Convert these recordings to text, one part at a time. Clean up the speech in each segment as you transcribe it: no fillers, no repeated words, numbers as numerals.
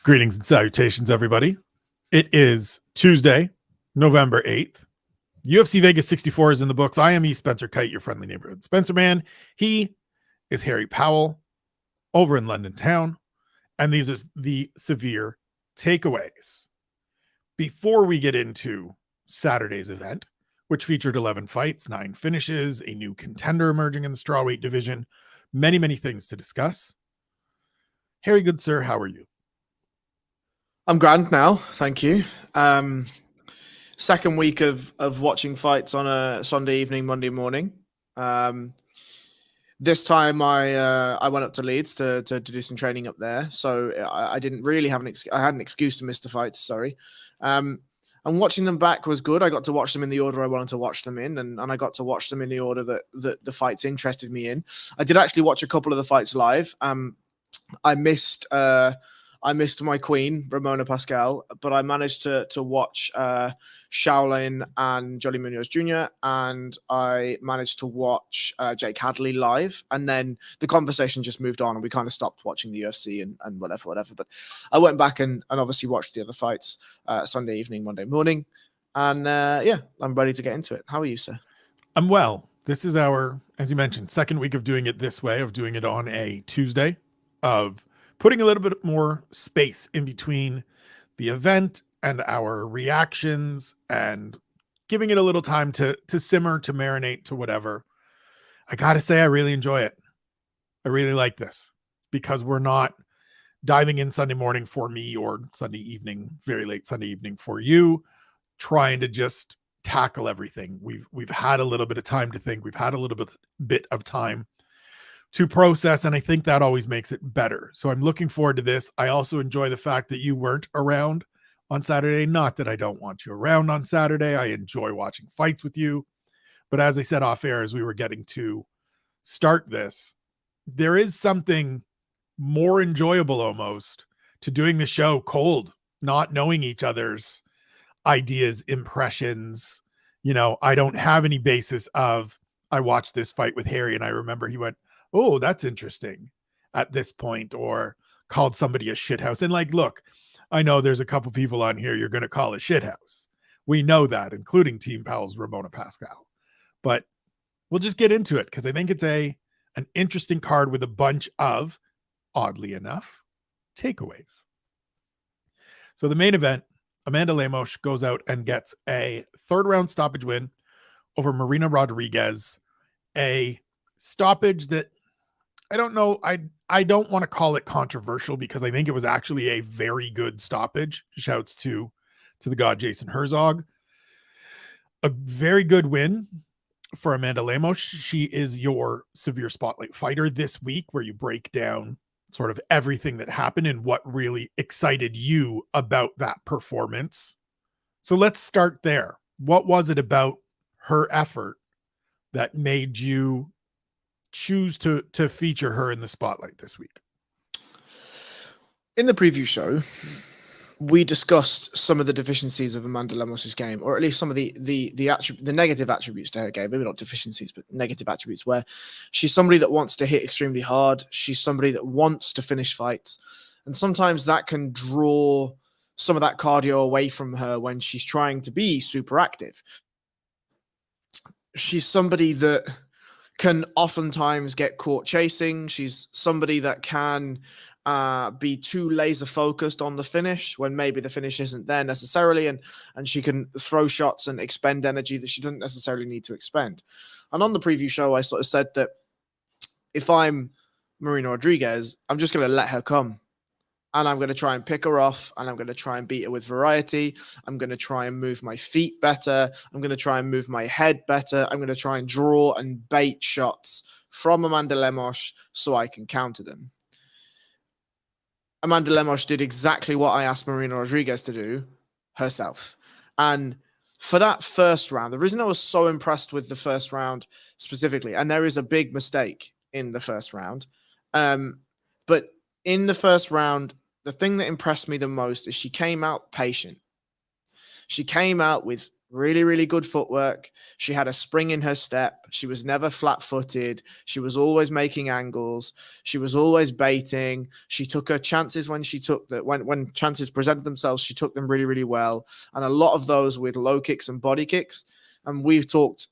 Greetings and salutations, everybody. It is Tuesday, November 8th. UFC Vegas 64 is in the books. I am Spencer Kite, your friendly neighborhood Spencer man. He is Harry Powell over in London town. And these are the severe takeaways. Before we get into Saturday's event, which featured 11 fights, 9 finishes, a new contender emerging in the strawweight division, many, many things to discuss. Harry, good sir, how are you? I'm grand now, thank you. Second week of watching fights on a Sunday evening, Monday morning. This time I went up to Leeds to do some training up there, so I didn't really have I had an excuse to miss the fights. Sorry. And watching them back was good. I got to watch them in the order I wanted to watch them in, and I got to watch them in the order that the fights interested me in. I did actually watch a couple of the fights live. I missed my queen, Ramona Pascal, but I managed to watch Shaolin and Jolly Munoz Jr., and I managed to watch Jake Hadley live, and then the conversation just moved on, and we kind of stopped watching the UFC and whatever. But I went back and obviously watched the other fights Sunday evening, Monday morning, and yeah, I'm ready to get into it. How are you, sir? I'm well. This is our, as you mentioned, second week of doing it this way, of doing it on a Tuesday, of putting a little bit more space in between the event and our reactions and giving it a little time to simmer, to marinate, to whatever. I got to say, I really enjoy it. I really like this because we're not diving in Sunday morning for me or Sunday evening, very late Sunday evening for you, trying to just tackle everything. We've had a little bit of time to think. We've had a little bit of time to process, and I think that always makes it better. So I'm looking forward to this. I also enjoy the fact that you weren't around on Saturday. Not that I don't want you around on Saturday. I enjoy watching fights with you. But as I said off air, as we were getting to start this, there is something more enjoyable almost to doing the show cold, not knowing each other's ideas, impressions. You know, I don't have any basis of, I watched this fight with Harry and I remember he went, oh, that's interesting at this point, or called somebody a shithouse. And like, look, I know there's a couple people on here you're going to call a shithouse. We know that, including Team Powell's Ramona Pascal. But we'll just get into it because I think it's an interesting card with a bunch of, oddly enough, takeaways. So the main event, Amanda Lemos goes out and gets a third round stoppage win over Marina Rodriguez, a stoppage that I don't know. I don't want to call it controversial because I think it was actually a very good stoppage. Shouts to the god Jason Herzog. A very good win for Amanda Lemos. She is your severe spotlight fighter this week, where you break down sort of everything that happened and what really excited you about that performance. So let's start there. What was it about her effort that made you choose to feature her in the spotlight this week? In the preview show, we discussed some of the deficiencies of Amanda Lemos' game, or at least some of the negative attributes to her game. Maybe not deficiencies, but negative attributes, where she's somebody that wants to hit extremely hard. She's somebody that wants to finish fights. And sometimes that can draw some of that cardio away from her when she's trying to be super active. She's somebody that can oftentimes get caught chasing. She's somebody that can be too laser focused on the finish when maybe the finish isn't there necessarily, and she can throw shots and expend energy that she doesn't necessarily need to expend. And on the preview show, I sort of said that if I'm Marina Rodriguez, I'm just going to let her come. And I'm going to try and pick her off, and I'm going to try and beat her with variety. I'm going to try and move my feet better. I'm going to try and move my head better. I'm going to try and draw and bait shots from Amanda Lemos so I can counter them. Amanda Lemos did exactly what I asked Marina Rodriguez to do herself. And for that first round, the reason I was so impressed with the first round specifically, and there is a big mistake in the first round, but in the first round, the thing that impressed me the most is she came out patient. She came out with Really, really good footwork. She had a spring in her step. She was never flat-footed. She was always making angles. She was always baiting. She took her chances when when chances presented themselves, she took them really, really well. And a lot of those with low kicks and body kicks. And we've talked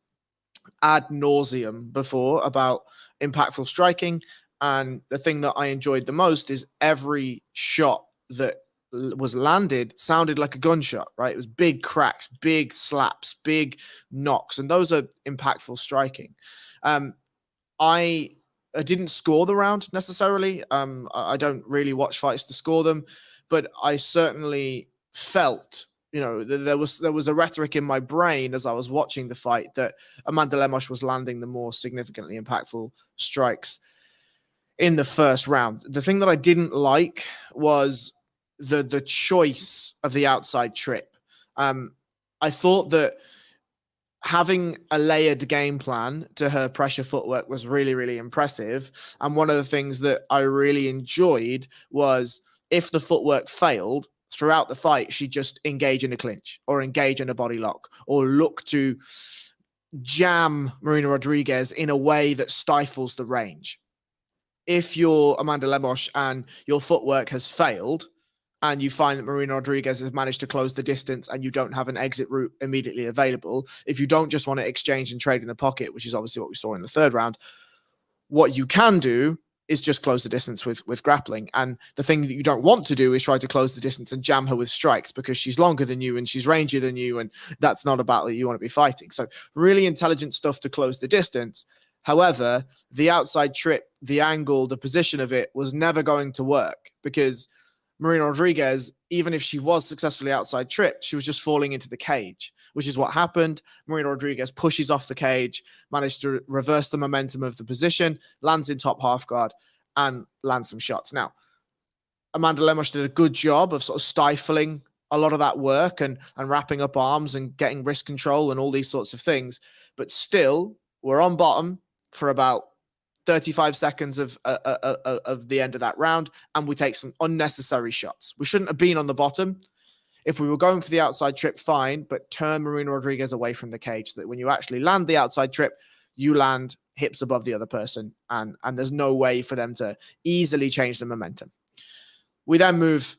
ad nauseum before about impactful striking. And the thing that I enjoyed the most is every shot that was landed sounded like a gunshot, right? It was big cracks, big slaps, big knocks, and those are impactful striking. I didn't score the round necessarily. I don't really watch fights to score them, but I certainly felt, there was a rhetoric in my brain as I was watching the fight that Amanda Lemos was landing the more significantly impactful strikes in the first round. The thing that I didn't like was the choice of the outside trip. I thought that having a layered game plan to her pressure footwork was really, really impressive. And one of the things that I really enjoyed was if the footwork failed throughout the fight, she'd just engage in a clinch or engage in a body lock or look to jam Marina Rodriguez in a way that stifles the range. If you're Amanda Lemos and your footwork has failed, and you find that Marina Rodriguez has managed to close the distance and you don't have an exit route immediately available, if you don't just want to exchange and trade in the pocket, which is obviously what we saw in the third round, what you can do is just close the distance with grappling. And the thing that you don't want to do is try to close the distance and jam her with strikes because she's longer than you and she's rangier than you, and that's not a battle that you want to be fighting. So really intelligent stuff to close the distance. However, the outside trip, the angle, the position of it was never going to work because Marina Rodriguez, even if she was successfully outside tripped, she was just falling into the cage, which is what happened. Marina Rodriguez pushes off the cage, managed to reverse the momentum of the position, lands in top half guard, and lands some shots. Now, Amanda Lemos did a good job of sort of stifling a lot of that work and wrapping up arms and getting wrist control and all these sorts of things. But still, we're on bottom for about 35 seconds of the end of that round, and we take some unnecessary shots. We shouldn't have been on the bottom. If we were going for the outside trip, fine, but turn Marina Rodriguez away from the cage so that when you actually land the outside trip, you land hips above the other person, and there's no way for them to easily change the momentum. We then move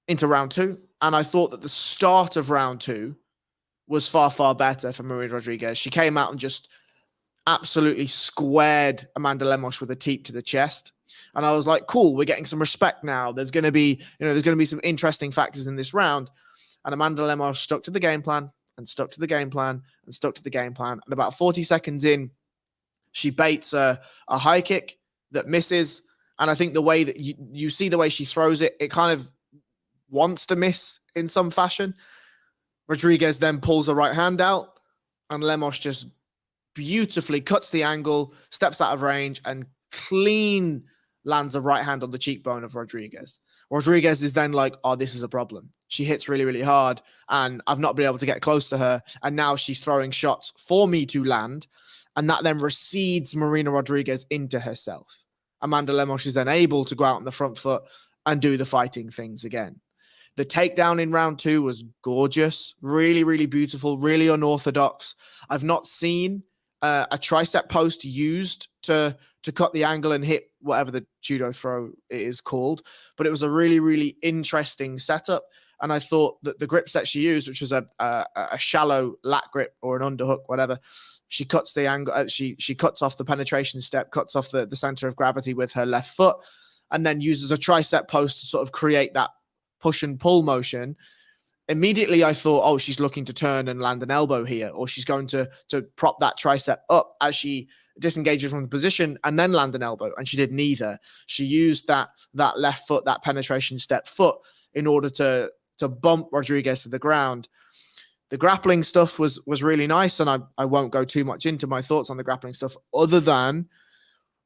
into round two, and I thought that the start of round two was far, far better for Marina Rodriguez. She came out and just absolutely squared Amanda Lemos with a teep to the chest. And I was like, cool, we're getting some respect now. There's going to be, some interesting factors in this round. And Amanda Lemos stuck to the game plan and stuck to the game plan and stuck to the game plan. And about 40 seconds in, she baits a high kick that misses. And I think the way that you see the way she throws it, it kind of wants to miss in some fashion. Rodriguez then pulls her right hand out, and Lemos just beautifully cuts the angle, steps out of range, and clean lands a right hand on the cheekbone of Rodriguez. Rodriguez is then like, oh, this is a problem. She hits really, really hard, and I've not been able to get close to her, and now she's throwing shots for me to land, and that then recedes Marina Rodriguez into herself. Amanda Lemos is then able to go out on the front foot and do the fighting things again. The takedown in round two was gorgeous, really, really beautiful, really unorthodox. I've not seen a tricep post used to cut the angle and hit whatever the judo throw is called. But it was a really, really interesting setup. And I thought that the grip set she used, which was a shallow lat grip or an underhook, whatever, she cuts the angle. She cuts off the penetration step, cuts off the center of gravity with her left foot, and then uses a tricep post to sort of create that push and pull motion. Immediately I thought, oh, she's looking to turn and land an elbow here, or she's going to prop that tricep up as she disengages from the position and then land an elbow. And she did neither. She used that left foot, that penetration step foot, in order to bump Rodriguez to the ground. The grappling stuff was really nice, and I won't go too much into my thoughts on the grappling stuff other than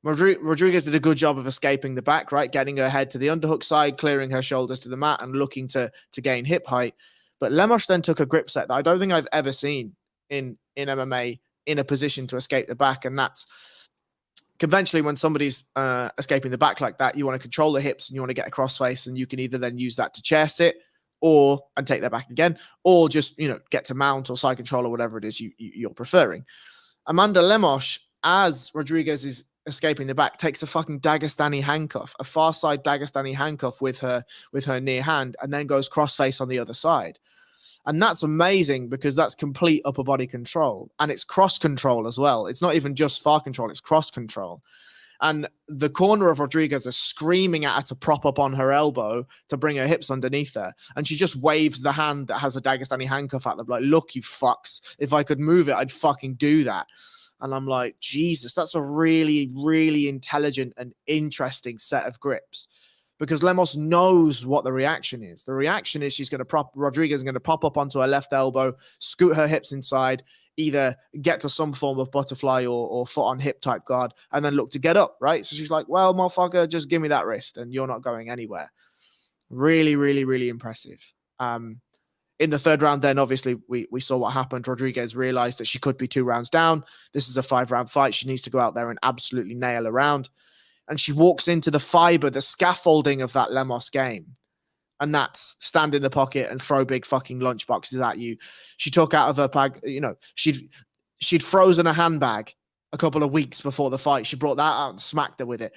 Rodriguez did a good job of escaping the back, right? Getting her head to the underhook side, clearing her shoulders to the mat, and looking to gain hip height. But Lemos then took a grip set that I don't think I've ever seen in MMA in a position to escape the back. And that's conventionally when somebody's escaping the back like that, you want to control the hips and you want to get a crossface, and you can either then use that to chair sit and take their back again, or just, get to mount or side control or whatever it is you're preferring. Amanda Lemos, as Rodriguez is escaping the back, takes a fucking Dagestani handcuff, a far side Dagestani handcuff with her near hand, and then goes crossface on the other side. And that's amazing because that's complete upper body control, and it's cross control as well. It's not even just far control, it's cross control. And the corner of Rodriguez is screaming at her to prop up on her elbow to bring her hips underneath her. And she just waves the hand that has a Dagestani handcuff at them, like, look, you fucks. If I could move it, I'd fucking do that. And I'm like, Jesus, that's a really, really intelligent and interesting set of grips. Because Lemos knows what the reaction is. The reaction is Rodriguez is going to pop up onto her left elbow, scoot her hips inside, either get to some form of butterfly or foot on hip type guard, and then look to get up, right? So she's like, well, motherfucker, just give me that wrist and you're not going anywhere. Really, really, really impressive. In the third round, then obviously we saw what happened. Rodriguez realized that she could be 2 rounds down. This is a 5-round fight. She needs to go out there and absolutely nail a round. And she walks into the fiber, the scaffolding of that Lemos game. And that's stand in the pocket and throw big fucking lunchboxes at you. She took out of her bag, she'd frozen a handbag a couple of weeks before the fight. She brought that out and smacked her with it.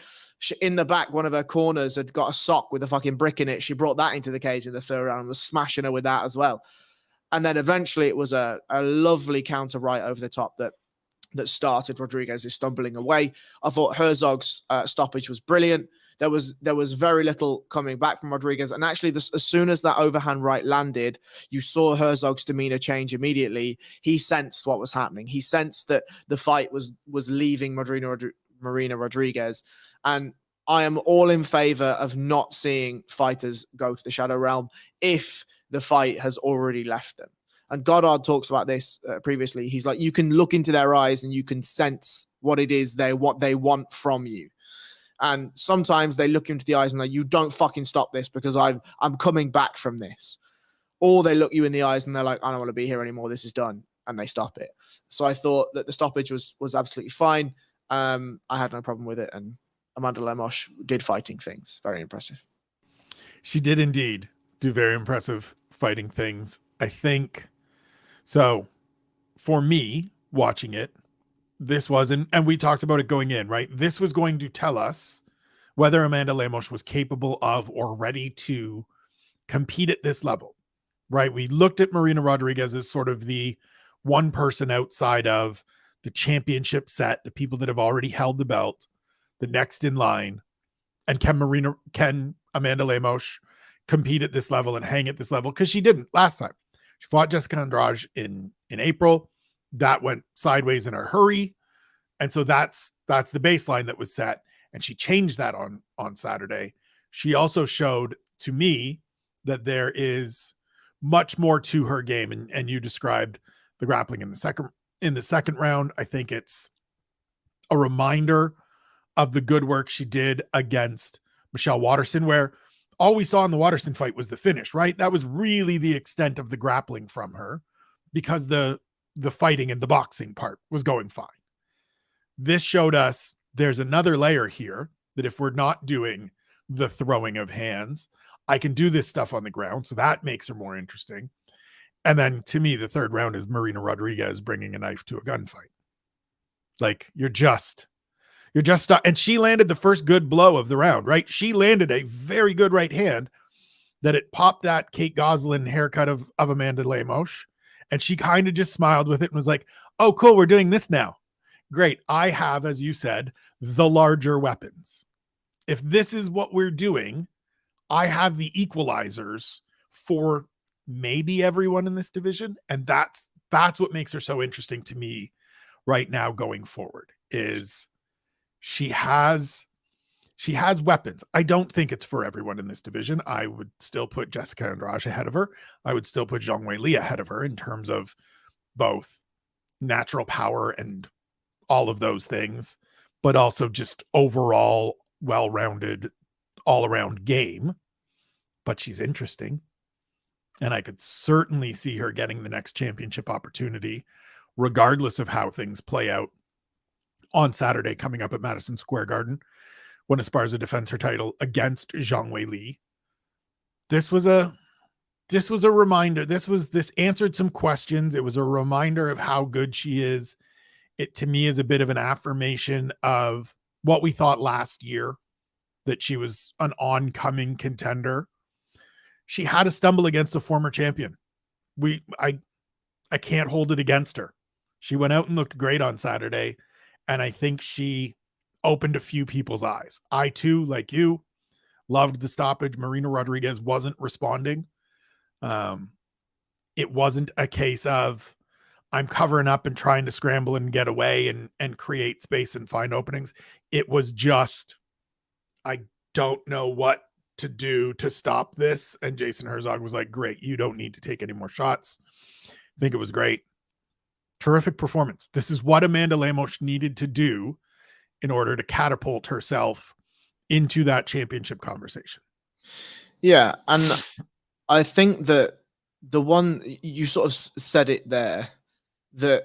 In the back, one of her corners had got a sock with a fucking brick in it. She brought that into the cage in the third round and was smashing her with that as well. And then eventually it was a lovely counter right over the top that started Rodriguez's stumbling away. I thought Herzog's stoppage was brilliant. There was very little coming back from Rodriguez. And actually, as soon as that overhand right landed, you saw Herzog's demeanor change immediately. He sensed what was happening. He sensed that the fight was leaving Marina Rodriguez. And I am all in favor of not seeing fighters go to the Shadow Realm if the fight has already left them. And Goddard talks about this previously. He's like, you can look into their eyes and you can sense what it is what they want from you. And sometimes they look into the eyes and they're like, you don't fucking stop this because I'm coming back from this. Or they look you in the eyes and they're like, I don't want to be here anymore. This is done. And they stop it. So I thought that the stoppage was absolutely fine. I had no problem with it. And Amanda Lemos did fighting things. Very impressive. She did indeed do very impressive fighting things. I think so. For me, watching it, this wasn't, and we talked about it going in, right? This was going to tell us whether Amanda Lemos was capable of or ready to compete at this level, right? We looked at Marina Rodriguez as sort of the one person outside of the championship set, the people that have already held the belt, the next in line. And can Amanda Lemos compete at this level and hang at this level? Because she didn't last time. She fought Jessica Andrade in April. That went sideways in a hurry. And so that's the baseline that was set. And she changed that on Saturday. She also showed to me that there is much more to her game. And you described the grappling in the second round. I think it's a reminder of the good work she did against Michelle Waterson, where all we saw in the Waterson fight was the finish, right? That was really the extent of the grappling from her because the fighting and the boxing part was going fine. This showed us there's another layer here that if we're not doing the throwing of hands, I can do this stuff on the ground. So that makes her more interesting. And then to me, the third round is Marina Rodriguez bringing a knife to a gunfight. Like you're just stuck. And she landed the first good blow of the round, right? She landed a very good right hand that it popped that Kate Goslin haircut of Amanda Lemos. And she kind of just smiled with it and was like, oh, cool. We're doing this now. Great. I have, as you said, the larger weapons. If this is what we're doing, I have the equalizers for maybe everyone in this division. And that's what makes her so interesting to me right now going forward is she has weapons. I don't think it's for everyone in this division. I would still put Jessica Andrade ahead of her. I would still put Zhang Weili ahead of her in terms of both natural power and all of those things, but also just overall well-rounded all-around game. But she's interesting. And I could certainly see her getting the next championship opportunity, regardless of how things play out on Saturday coming up at Madison Square Garden when Esparza defends her title against Zhang Weili. This was a this was a reminder. This answered some questions. It was a reminder of how good she is. It to me is a bit of an affirmation of what we thought last year, that she was an oncoming contender. She had to stumble against a former champion. I can't hold it against her. She went out and looked great on Saturday, and I think she opened a few people's eyes. I too, like you, loved the stoppage. Marina Rodriguez wasn't responding. It wasn't a case of I'm covering up and trying to scramble and get away and create space and find openings. It was just, I don't know what to do to stop this. And Jason Herzog was like, great, you don't need to take any more shots. I think it was great. Terrific performance. This is what Amanda Lemos needed to do in order to catapult herself into that championship conversation. Yeah, and I think that the one you sort of said it there, that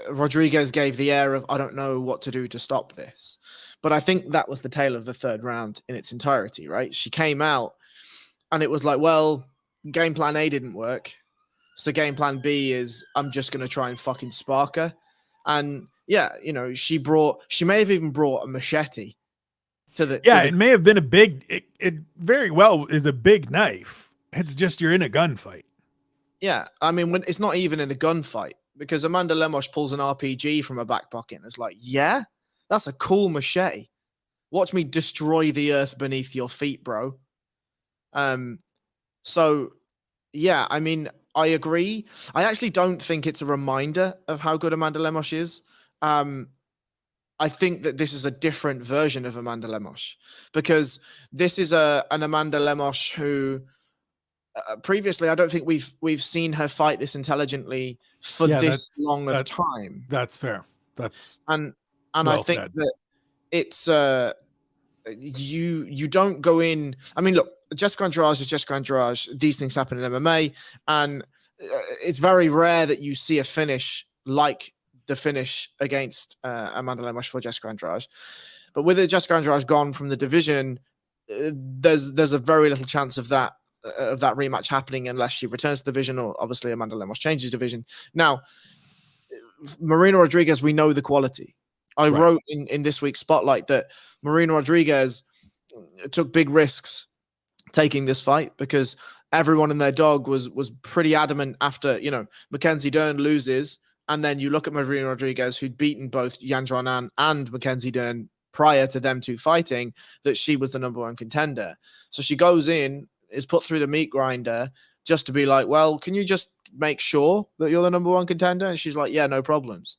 Rodriguez gave the air of, I don't know what to do to stop this. But I think that was the tale of the third round in its entirety, right? She came out and it was like, well, game plan A didn't work. So game plan B is I'm just going to try and fucking spark her. And yeah, you know, she may have even brought a machete to the. Yeah, it may have been a big, it very well is a big knife. It's just you're in a gunfight. Yeah, I mean, when it's not even in a gunfight, because Amanda Lemos pulls an RPG from her back pocket and it's like, yeah, that's a cool machete. Watch me destroy the earth beneath your feet, bro. So yeah, I mean, I agree. I actually don't think it's a reminder of how good Amanda Lemos is. I think that this is a different version of Amanda Lemos, because this is an Amanda Lemos who previously I don't think we've seen her fight this intelligently for this long of time. That's fair. That's and well I think said. that it's you don't go in. I mean, look, Jessica Andrade is Jessica Andrade. These things happen in MMA, and it's very rare that you see a finish like the finish against Amanda Lemos for Jessica Andrade. But with Jessica Andrade gone from the division, there's a very little chance of that rematch happening unless she returns to the division, or obviously Amanda Lemos changes division. Now, Marina Rodriguez, we know the quality. I wrote in this week's Spotlight that Marina Rodriguez took big risks taking this fight because everyone and their dog was pretty adamant after, you know, Mackenzie Dern loses. And then you look at Marina Rodriguez, who'd beaten both Yan Zhuanan and Mackenzie Dern prior to them two fighting, that she was the number one contender. So she goes in, is put through the meat grinder just to be like, well, can you just make sure that you're the number one contender? And she's like, yeah, no problems.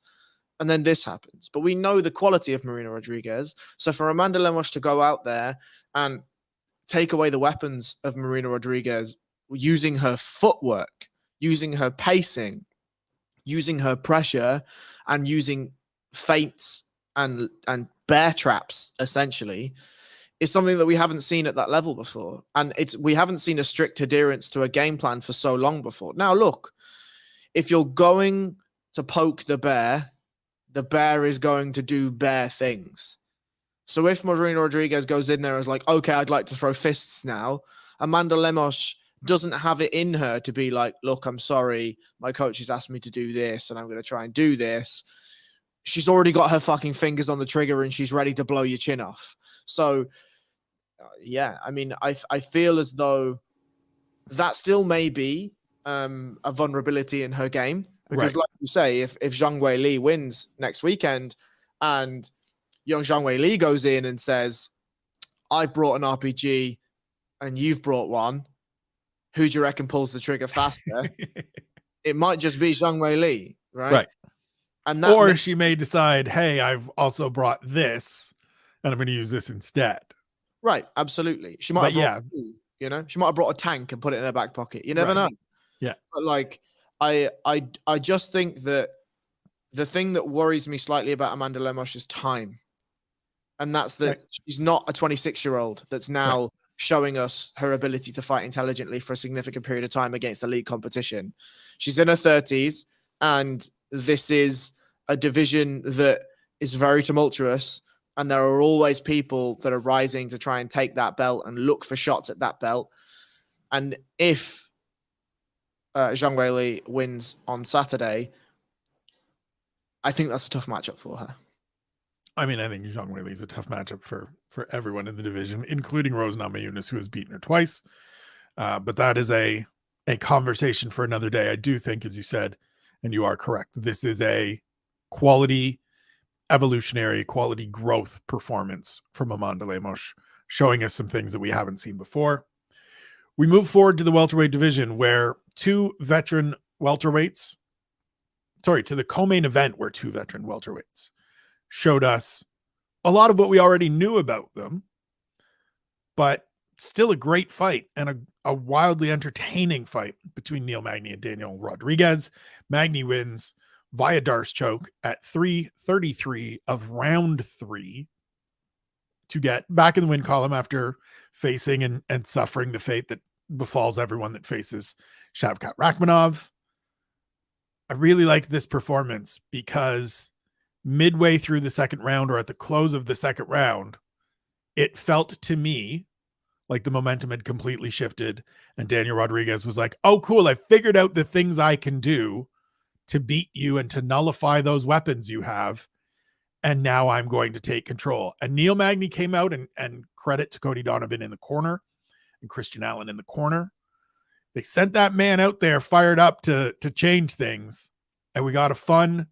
And then this happens. But we know the quality of Marina Rodriguez. So for Amanda Lemos to go out there and take away the weapons of Marina Rodriguez using her footwork, using her pacing, using her pressure, and using feints and bear traps, essentially, is something that we haven't seen at that level before. And we haven't seen a strict adherence to a game plan for so long before. Now, look, if you're going to poke the bear is going to do bear things. So if Marina Rodriguez goes in there and is like, okay, I'd like to throw fists now, Amanda Lemos doesn't have it in her to be like, look, I'm sorry, my coach has asked me to do this and I'm going to try and do this. She's already got her fucking fingers on the trigger and she's ready to blow your chin off. So yeah, I mean, I feel as though that still may be a vulnerability in her game, because like you say, if Zhang Weili wins next weekend and young Zhang Weili goes in and says, I've brought an RPG and you've brought one, who do you reckon pulls the trigger faster? It might just be Zhang Weili, right? And that or she may decide, hey, I've also brought this and I'm going to use this instead. Right, absolutely. She might have brought two, you know, she might have brought a tank and put it in her back pocket. You never know. Yeah. But like, I just think that the thing that worries me slightly about Amanda Lemos is time. And that's that she's not a 26-year-old that's now showing us her ability to fight intelligently for a significant period of time against elite competition. She's in her 30s, and this is a division that is very tumultuous, and there are always people that are rising to try and take that belt and look for shots at that belt. And if Zhang Weili wins on Saturday, I think that's a tough matchup for her. I mean, I think Zhang Weili is a tough matchup for everyone in the division, including Rose Namajunas, who has beaten her twice. But that is a conversation for another day. I do think, as you said, and you are correct, this is a quality, evolutionary, quality growth performance from Amanda Lemos, showing us some things that we haven't seen before. We move forward to the welterweight division, where two veteran welterweights, to the co-main event, where two veteran welterweights showed us a lot of what we already knew about them, but still a great fight and a wildly entertaining fight between Neil Magny and Daniel Rodriguez. Magny wins via Darce choke at 3:33 of round 3 to get back in the win column after facing and suffering the fate that befalls everyone that faces Shavkat Rakhmonov. I really liked this performance because midway through the second round, or at the close of the second round, it felt to me like the momentum had completely shifted, and Daniel Rodriguez was like, oh, cool, I figured out the things I can do to beat you and to nullify those weapons you have, and now I'm going to take control. And Neil Magny came out, and credit to Cody Donovan in the corner and Christian Allen in the corner. They sent that man out there fired up to change things, and we got a fun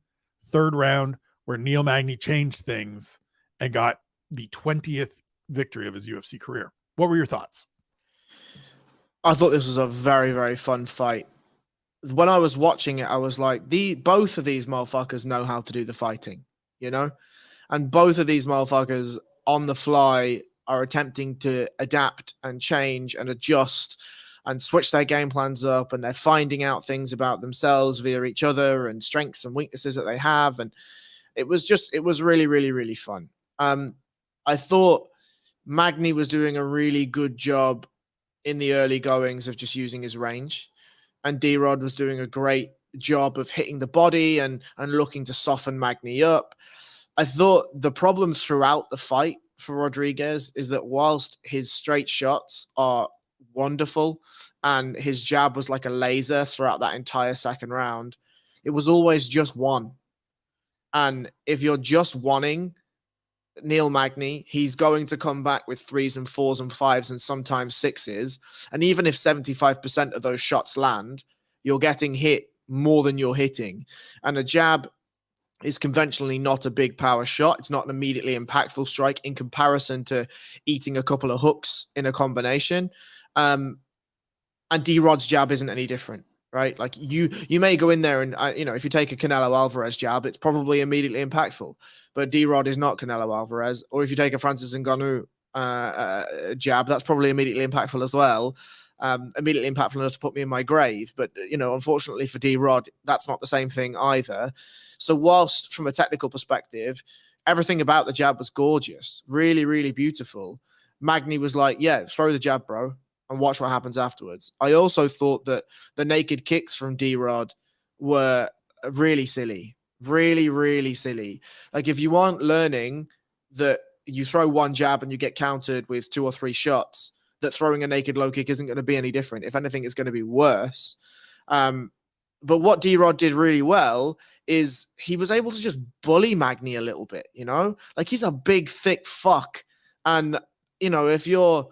third round where Neil Magny changed things and got the 20th victory of his UFC career. What were your thoughts? I thought this was a very, very fun fight. When I was watching it, I was like, both of these motherfuckers know how to do the fighting, you know? And both of these motherfuckers on the fly are attempting to adapt and change and adjust and switch their game plans up, and they're finding out things about themselves via each other and strengths and weaknesses that they have. And it was really, really, really fun. I thought Magny was doing a really good job in the early goings of just using his range, and D-Rod was doing a great job of hitting the body and looking to soften Magny up. I thought the problem throughout the fight for Rodriguez is that whilst his straight shots are wonderful and his jab was like a laser throughout that entire second round, it was always just one. And if you're just wanting Neil Magny, he's going to come back with 3s and 4s and 5s and sometimes 6s. And even if 75% of those shots land, you're getting hit more than you're hitting. And a jab is conventionally not a big power shot. It's not an immediately impactful strike in comparison to eating a couple of hooks in a combination. And D-Rod's jab isn't any different, right? Like you may go in there and, if you take a Canelo Alvarez jab, it's probably immediately impactful. But D-Rod is not Canelo Alvarez. Or if you take a Francis Ngannou jab, that's probably immediately impactful as well. Immediately impactful enough to put me in my grave. But, unfortunately for D-Rod, that's not the same thing either. So whilst from a technical perspective, everything about the jab was gorgeous, really, really beautiful, Magny was like, yeah, throw the jab, bro, and watch what happens afterwards. I also thought that the naked kicks from D-Rod were really silly. Really, really silly. Like, if you aren't learning that you throw one jab and you get countered with 2 or 3 shots, that throwing a naked low kick isn't going to be any different. If anything, it's going to be worse. But what D-Rod did really well is he was able to just bully Magny a little bit, Like, he's a big, thick fuck. And, if you're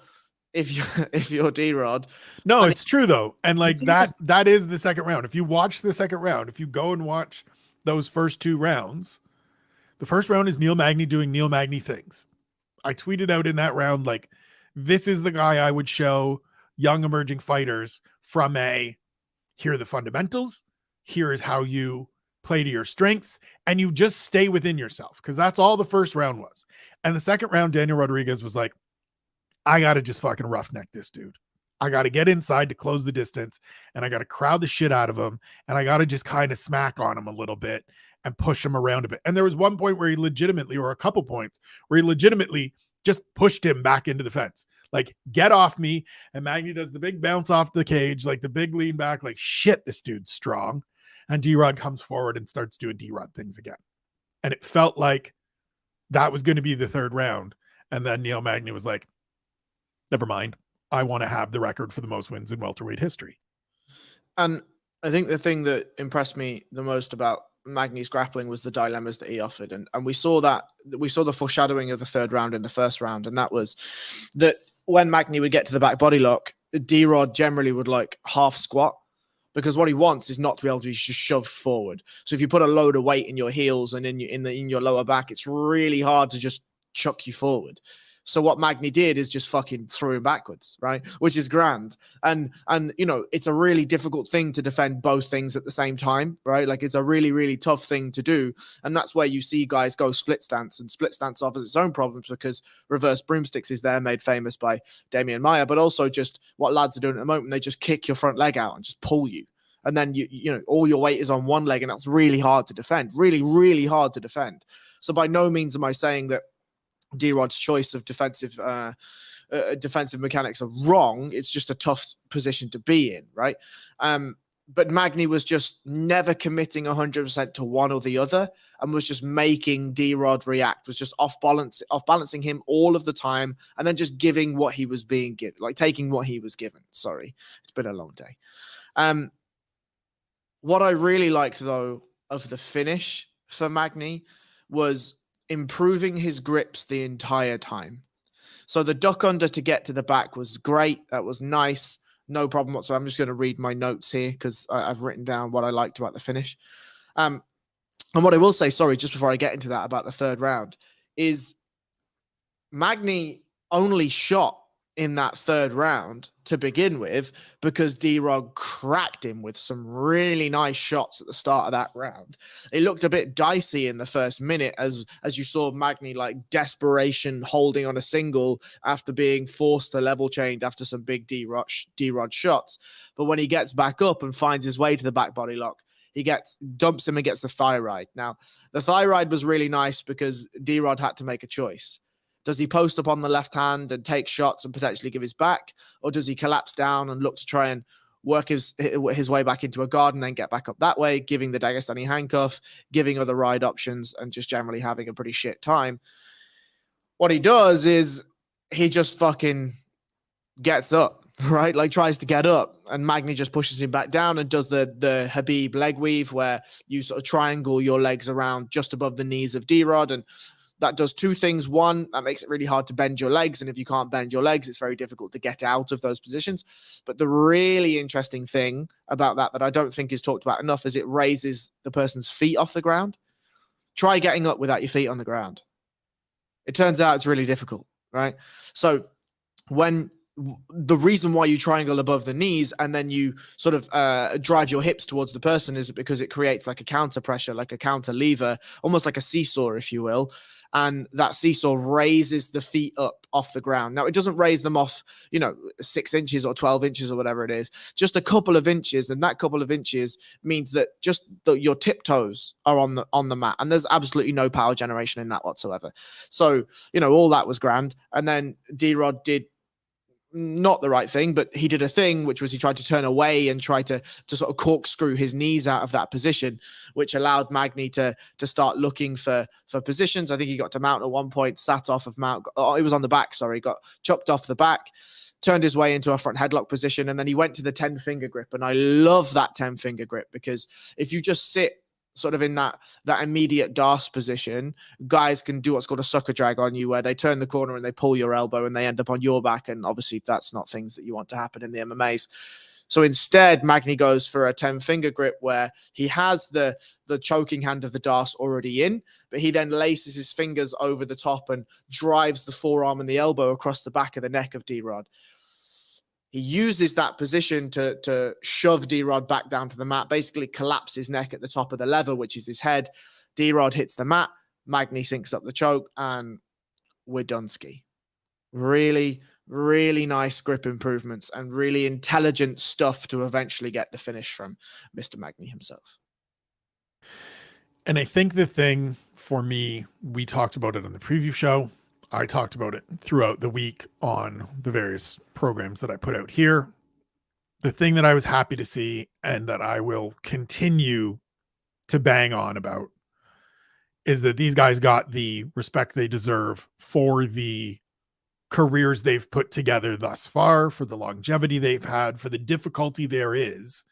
D-Rod. No, it's true though. And like that is the second round. If you watch the second round, if you go and watch those first 2 rounds, the first round is Neil Magny doing Neil Magny things. I tweeted out in that round, like, this is the guy I would show young emerging fighters from here are the fundamentals. Here is how you play to your strengths, and you just stay within yourself, because that's all the first round was. And the second round, Daniel Rodriguez was like, I got to just fucking roughneck this dude. I got to get inside to close the distance, and I got to crowd the shit out of him, and I got to just kind of smack on him a little bit and push him around a bit. And there was one point where he legitimately, or a couple points, where he legitimately just pushed him back into the fence. Like, get off me. And Magny does the big bounce off the cage, like the big lean back, like, shit, this dude's strong. And D-Rod comes forward and starts doing D-Rod things again. And it felt like that was going to be the third round. And then Neil Magny was like, never mind. I want to have the record for the most wins in welterweight history. And I think the thing that impressed me the most about Magny's grappling was the dilemmas that he offered. And we saw the foreshadowing of the third round in the first round. And that was that when Magny would get to the back body lock, D-Rod generally would like half squat, because what he wants is not to be able to just shove forward. So if you put a load of weight in your heels and in your lower back, it's really hard to just chuck you forward. So what Magny did is just fucking threw him backwards, right? Which is grand. And you know, it's a really difficult thing to defend both things at the same time, right? Like it's a really, really tough thing to do. And that's where you see guys go split stance, and split stance offers its own problems because reverse broomsticks is there, made famous by Damian Maia, but also just what lads are doing at the moment. They just kick your front leg out and just pull you. And then you know, all your weight is on one leg, and that's really hard to defend. Really, really hard to defend. So by no means am I saying that D-Rod's choice of defensive mechanics are wrong. It's just a tough position to be in, right? But Magny was just never committing 100% to one or the other, and was just making D-Rod react, was just off-balancing him all of the time, and then just giving what he was being given, like taking what he was given. Sorry, it's been a long day. What I really liked, though, of the finish for Magny was improving his grips the entire time. So the duck under to get to the back was great. That was nice. No problem whatsoever. I'm just going to read my notes here because I've written down what I liked about the finish. And what I will say, sorry, just before I get into that about the third round, is Magny only shot in that third round to begin with because D-Rod cracked him with some really nice shots at the start of that round. It looked a bit dicey in the first minute as you saw Magny like desperation holding on a single after being forced to level change after some big D-Rod shots. But when he gets back up and finds his way to the back body lock, he dumps him and gets the thigh ride. Now, the thigh ride was really nice because D-Rod had to make a choice. Does he post up on the left hand and take shots and potentially give his back? Or does he collapse down and look to try and work his way back into a guard and then get back up that way, giving the Dagestani handcuff, giving other ride options, and just generally having a pretty shit time? What he does is he just fucking gets up, right? Like tries to get up, and Magny just pushes him back down and does the Habib leg weave where you sort of triangle your legs around just above the knees of D-Rod, and that does two things. One, that makes it really hard to bend your legs. And if you can't bend your legs, it's very difficult to get out of those positions. But the really interesting thing about that I don't think is talked about enough is it raises the person's feet off the ground. Try getting up without your feet on the ground. It turns out it's really difficult, right? So when the reason why you triangle above the knees and then you sort of drive your hips towards the person is because it creates like a counter pressure, like a counter lever, almost like a seesaw, if you will. And that seesaw raises the feet up off the ground. Now, it doesn't raise them off, 6 inches or 12 inches or whatever it is, just a couple of inches. And that couple of inches means that just your tiptoes are on the mat. And there's absolutely no power generation in that whatsoever. So, all that was grand. And then D-Rod did not the right thing, but he did a thing, which was he tried to turn away and try to sort of corkscrew his knees out of that position, which allowed Magny to start looking for positions. I think he got to mount at one point, sat off of mount. Oh, he was on the back, sorry, got chopped off the back, turned his way into a front headlock position, and then he went to the 10-finger grip. And I love that 10-finger grip because if you just sit sort of in that immediate DARS position, guys can do what's called a sucker drag on you, where they turn the corner and they pull your elbow and they end up on your back. And obviously that's not things that you want to happen in the MMAs. So instead, Magny goes for a 10-finger grip where he has the choking hand of the DARS already in, but he then laces his fingers over the top and drives the forearm and the elbow across the back of the neck of D-Rod. He uses that position to shove D-Rod back down to the mat, basically collapse his neck at the top of the lever, which is his head. D-Rod hits the mat, Magny sinks up the choke, and we're done ski. Really, really nice grip improvements and really intelligent stuff to eventually get the finish from Mr. Magny himself. And I think the thing for me, we talked about it on the preview show. I talked about it throughout the week on the various programs that I put out here. The thing that I was happy to see and that I will continue to bang on about is that these guys got the respect they deserve for the careers they've put together thus far, for the longevity they've had, for the difficulty there is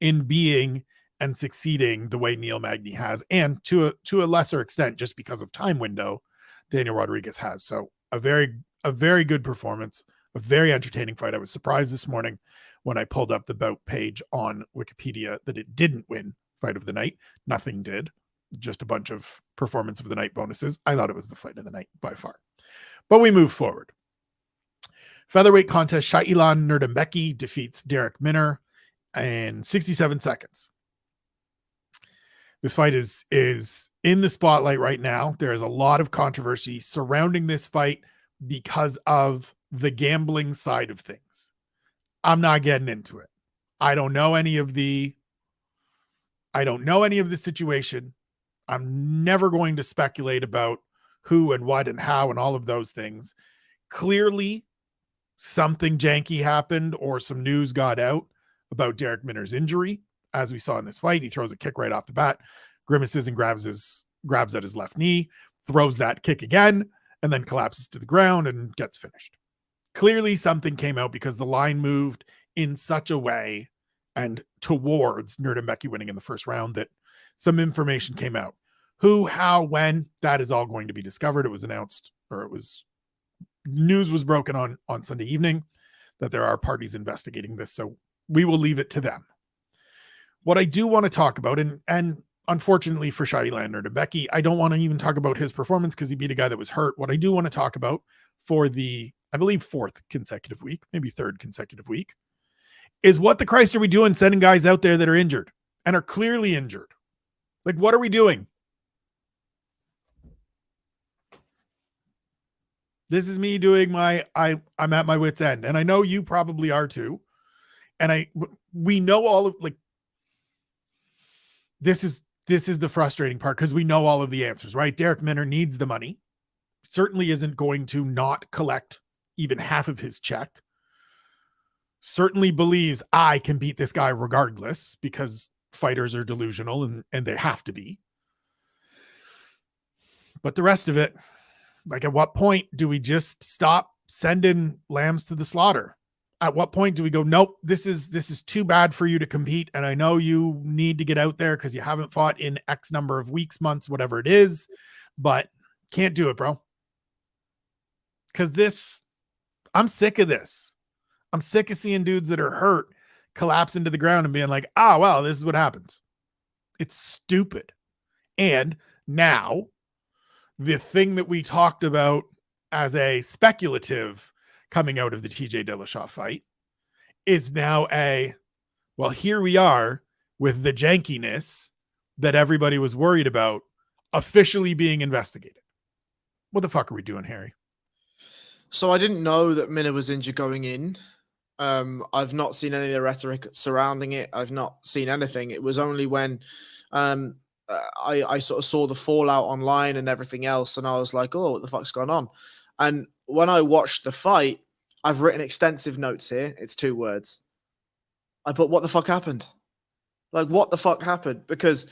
in being and succeeding the way Neil Magny has, and to a lesser extent, just because of time window, Daniel Rodriguez has. So a very good performance, a very entertaining fight. I was surprised this morning when I pulled up the bout page on Wikipedia that it didn't win fight of the night. Nothing did, just a bunch of performance of the night bonuses. I thought it was the fight of the night by far. But we move forward. Featherweight contest, Shailan Nurdembeki defeats Derek Minner in 67 seconds. This fight is in the spotlight right now. There is a lot of controversy surrounding this fight because of the gambling side of things. I'm not getting into it. I don't know any of the situation. I'm never going to speculate about who and what and how and all of those things. Clearly, something janky happened or some news got out about Derek Minner's injury. As we saw in this fight, he throws a kick right off the bat, grimaces and grabs at his left knee, throws that kick again, and then collapses to the ground and gets finished. Clearly, something came out because the line moved in such a way and towards Nurdembeki winning in the first round that some information came out. Who, how, when, that is all going to be discovered. It was announced, or news was broken on Sunday evening that there are parties investigating this. So we will leave it to them. What I do want to talk about, and unfortunately for Shailan Nurdembeki, I don't want to even talk about his performance because he beat a guy that was hurt. What I do want to talk about for the, I believe, fourth consecutive week, maybe third consecutive week, is what the Christ are we doing sending guys out there that are injured and are clearly injured? Like, what are we doing? This is me doing I'm at my wit's end. And I know you probably are too. And we know all of, like, this is the frustrating part because we know all of the answers, right? Derek Minner needs the money. Certainly isn't going to not collect even half of his check. Certainly believes I can beat this guy regardless because fighters are delusional and they have to be. But the rest of it, like, at what point do we just stop sending lambs to the slaughter? At what point do we go, nope, this is too bad for you to compete. And I know you need to get out there because you haven't fought in X number of weeks, months, whatever it is, but can't do it, bro. Because I'm sick of this. I'm sick of seeing dudes that are hurt collapse into the ground and being like, well, this is what happens. It's stupid. And now the thing that we talked about as a speculative coming out of the TJ Dillashaw fight is now well, here we are with the jankiness that everybody was worried about officially being investigated. What the fuck are we doing, Harry? So I didn't know that Minner was injured going in. I've not seen any of the rhetoric surrounding it. I've not seen anything. It was only when I sort of saw the fallout online and everything else, and I was like, oh, what the fuck's going on? And when I watched the fight, I've written extensive notes here. It's 2 words. I put, what the fuck happened? Like, what the fuck happened? Because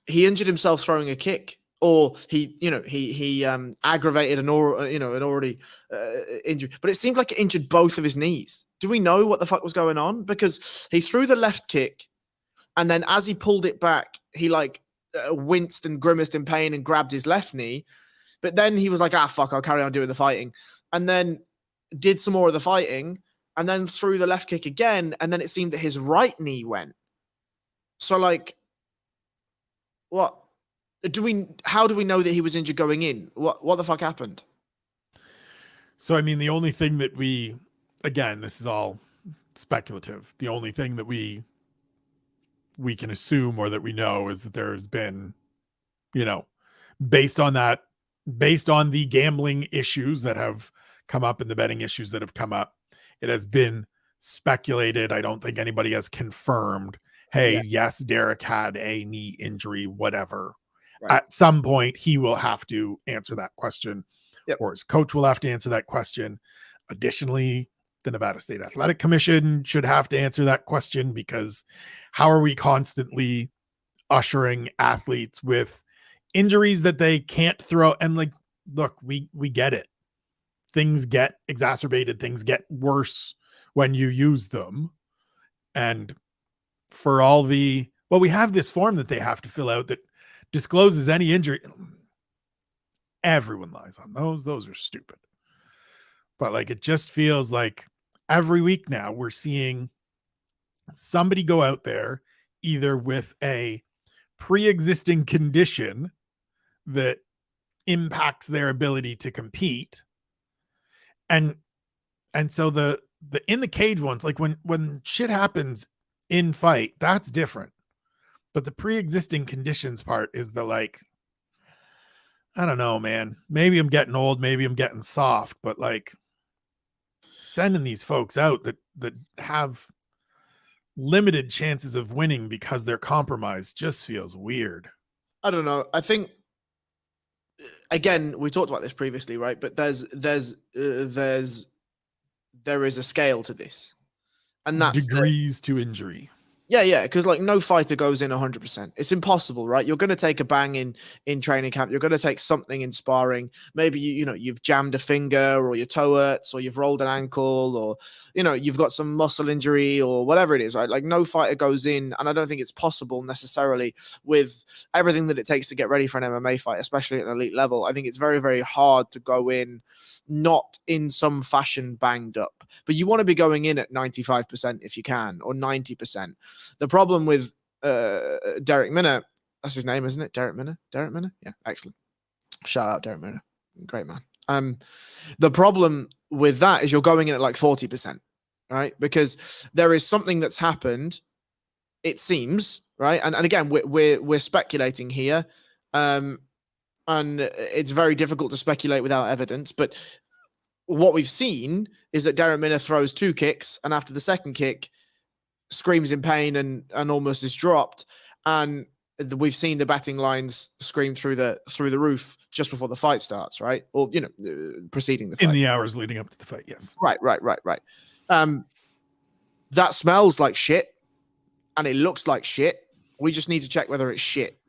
he injured himself throwing a kick, or he aggravated an already injury. But it seemed like it injured both of his knees. Do we know what the fuck was going on? Because he threw the left kick, and then as he pulled it back, he winced and grimaced in pain and grabbed his left knee. But then he was like, fuck, I'll carry on doing the fighting. And then did some more of the fighting, and then threw the left kick again, and then it seemed that his right knee went. So, like, what? How do we know that he was injured going in? What the fuck happened? So, I mean, the only thing that again, this is all speculative. The only thing that we can assume or that we know is that there's been, based on the gambling issues that have come up and the betting issues that have come up, it has been speculated. I don't think anybody has confirmed, hey, yes, Derek had a knee injury, whatever. Right. At some point, he will have to answer that question, or his coach will have to answer that question. Additionally, the Nevada State Athletic Commission should have to answer that question, because how are we constantly ushering athletes with injuries that they can't throw? And like, look, we get it. Things get exacerbated. Things get worse when you use them. And for all the, well, we have this form that they have to fill out that discloses any injury. Everyone lies on those. Those are stupid. But like, it just feels like every week now we're seeing somebody go out there either with a pre-existing condition that impacts their ability to compete, and so the in the cage ones, like when shit happens in fight, that's different. But the pre-existing conditions part is the, like, I don't know, man. Maybe I'm getting old, maybe I'm getting soft, but like, sending these folks out that have limited chances of winning because they're compromised just feels weird. I don't know. I think, again, we talked about this previously, right? But there is a scale to this, and that's degrees to injury. Yeah, because like no fighter goes in 100%. It's impossible, right? You're going to take a bang in training camp. You're going to take something in sparring. Maybe you've jammed a finger, or your toe hurts, or you've rolled an ankle, or you've got some muscle injury, or whatever it is, right? Like no fighter goes in, and I don't think it's possible necessarily with everything that it takes to get ready for an MMA fight, especially at an elite level. I think it's very, very hard to go in not in some fashion banged up, but you want to be going in at 95% if you can, or 90%. The problem with Derek Minner, that's his name, isn't it? Derek Minner? Yeah, excellent. Shout out Derek Minner. Great man. The problem with that is you're going in at like 40%, right? Because there is something that's happened, it seems, right? And again, we're speculating here. And it's very difficult to speculate without evidence. But what we've seen is that Darren Minner throws 2 kicks, and after the second kick, screams in pain and almost is dropped. And we've seen the betting lines scream through the roof just before the fight starts, right? Or preceding the fight. In the hours leading up to the fight, yes. Right. That smells like shit, and it looks like shit. We just need to check whether it's shit.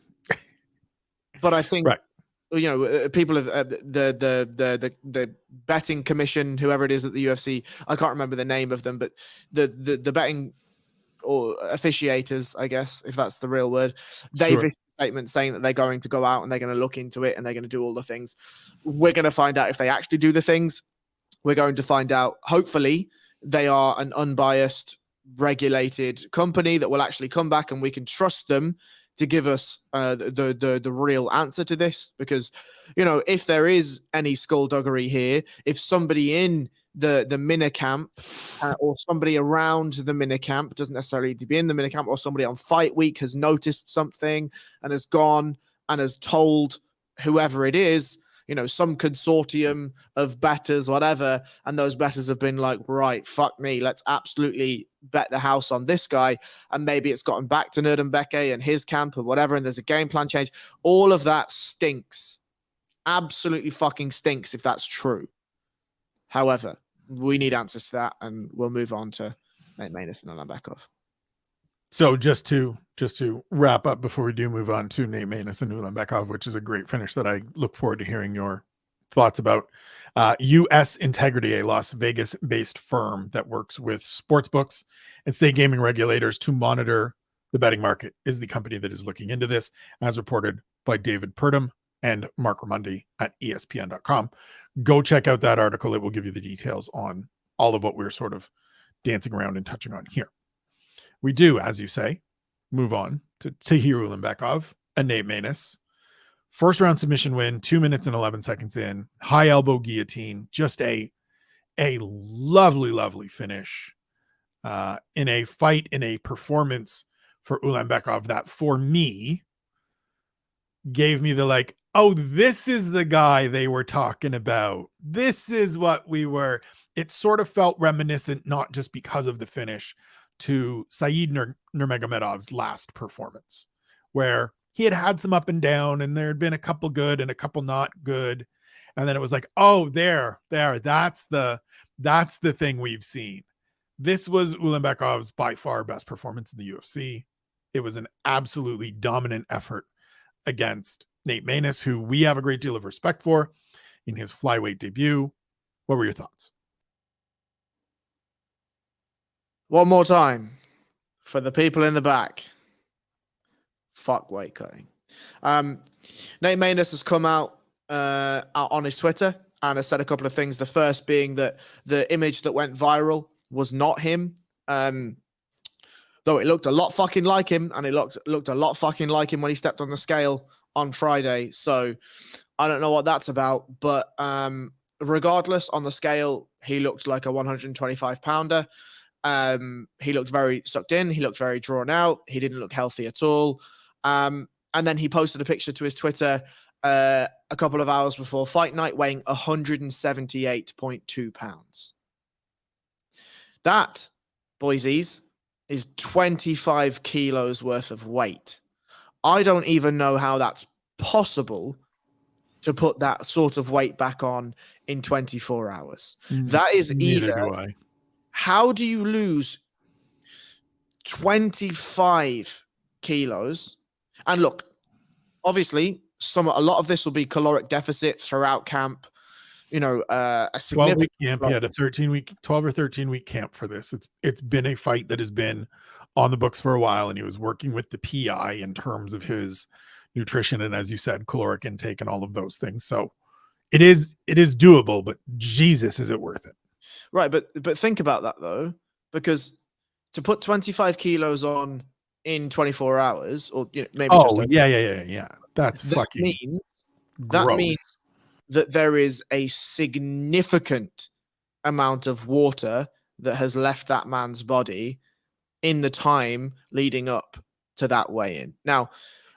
But I think. Right. People of the betting commission, whoever it is at the UFC, I can't remember the name of them, but the betting or officiators, I guess, if that's the real word, they've issued a statement saying that they're going to go out and they're going to look into it and they're going to do all the things. We're going to find out if they actually do the things. We're going to find out, hopefully, they are an unbiased, regulated company that will actually come back and we can trust them to give us the real answer to this. Because, if there is any skullduggery here, if somebody in the Minner camp or somebody around the Minner camp, doesn't necessarily need to be in the Minner camp, or somebody on fight week has noticed something and has gone and has told whoever it is, some consortium of bettors, whatever, and those bettors have been like, right, fuck me, let's absolutely bet the house on this guy, and maybe it's gotten back to Nurdenbeke and his camp or whatever, and there's a game plan change. All of that stinks. Absolutely fucking stinks if that's true. However, we need answers to that, and we'll move on to Nate Maness and Ulanbekov. So just to wrap up before we do move on to Nate Maness and Ulanbekov, which is a great finish that I look forward to hearing your thoughts about. US Integrity, a Las Vegas-based firm that works with sports books and state gaming regulators to monitor the betting market, is the company that is looking into this, as reported by David Purdom and Mark Ramundi at ESPN.com. Go check out that article. It will give you the details on all of what we're sort of dancing around and touching on here. We do, as you say, move on to Tahir Ulanbekov and Nate Maness. First round submission win, 2 minutes and 11 seconds in, high elbow guillotine, just a lovely, lovely finish in a fight, in a performance for Ulanbekov that, for me, gave me the like, oh, this is the guy they were talking about. This is what we were. It sort of felt reminiscent, not just because of the finish, to Said Nurmagomedov's last performance, where he had some up and down, and there had been a couple good and a couple not good. And then it was like, oh, there, that's the thing we've seen. This was Ulanbekov's by far best performance in the UFC. It was an absolutely dominant effort against Nate Maness, who we have a great deal of respect for in his flyweight debut. What were your thoughts? One more time for the people in the back, fuck weight cutting. Nate Maness has come out on his Twitter and has said a couple of things. The first being that the image that went viral was not him. Though it looked a lot fucking like him, and it looked a lot fucking like him when he stepped on the scale on Friday. So I don't know what that's about, but regardless, on the scale, he looked like a 125 pounder. He looked very sucked in. He looked very drawn out. He didn't look healthy at all. And then he posted a picture to his Twitter a couple of hours before fight night, weighing 178.2 pounds. That, boysies, is 25 kilos worth of weight. I don't even know how that's possible to put that sort of weight back on in 24 hours. That is either... How do you lose 25 kilos? And look, obviously, a lot of this will be caloric deficit throughout camp. You know, a 12-week camp. He had a 12 or 13 week camp for this. It's been a fight that has been on the books for a while, and he was working with the PI in terms of his nutrition and, as you said, caloric intake and all of those things. So it is doable, but Jesus, is it worth it? Right, but think about that though, because to put 25 kilos on in 24 hours, or maybe yeah. That means that there is a significant amount of water that has left that man's body in the time leading up to that weigh-in. Now,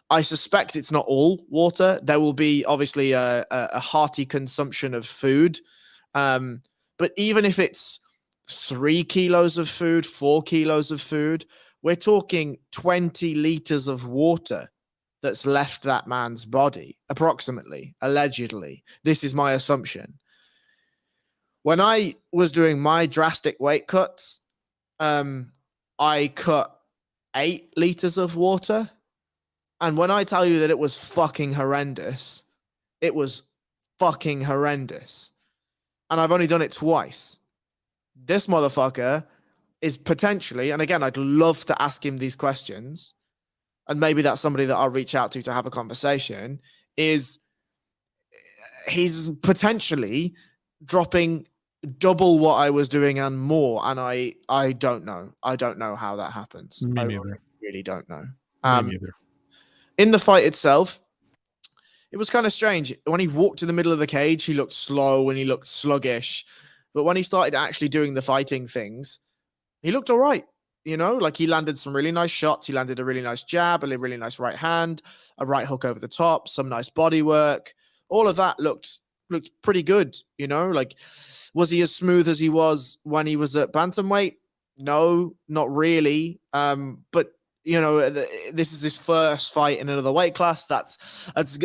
I suspect it's not all water. There will be obviously a hearty consumption of food. But even if it's 3 kilos of food, 4 kilos of food, we're talking 20 liters of water that's left that man's body, approximately, allegedly. This is my assumption. When I was doing my drastic weight cuts, I cut 8 liters of water. And when I tell you that it was fucking horrendous, it was fucking horrendous. And I've only done it twice. This motherfucker is potentially, and again, I'd love to ask him these questions, and maybe that's somebody that I'll reach out to have a conversation, is he's potentially dropping double what I was doing and more, and I don't know. I don't know how that happens. Me neither. I really don't know. Me neither. In the fight itself, it was kind of strange. When he walked in the middle of the cage, he looked slow and he looked sluggish. But when he started actually doing the fighting things, he looked all right. You know, like he landed some really nice shots. He landed a really nice jab, a really nice right hand, a right hook over the top, some nice body work. All of that looked pretty good. You know, like, was he as smooth as he was when he was at bantamweight? No, not really. But you know, this is his first fight in another weight class. That's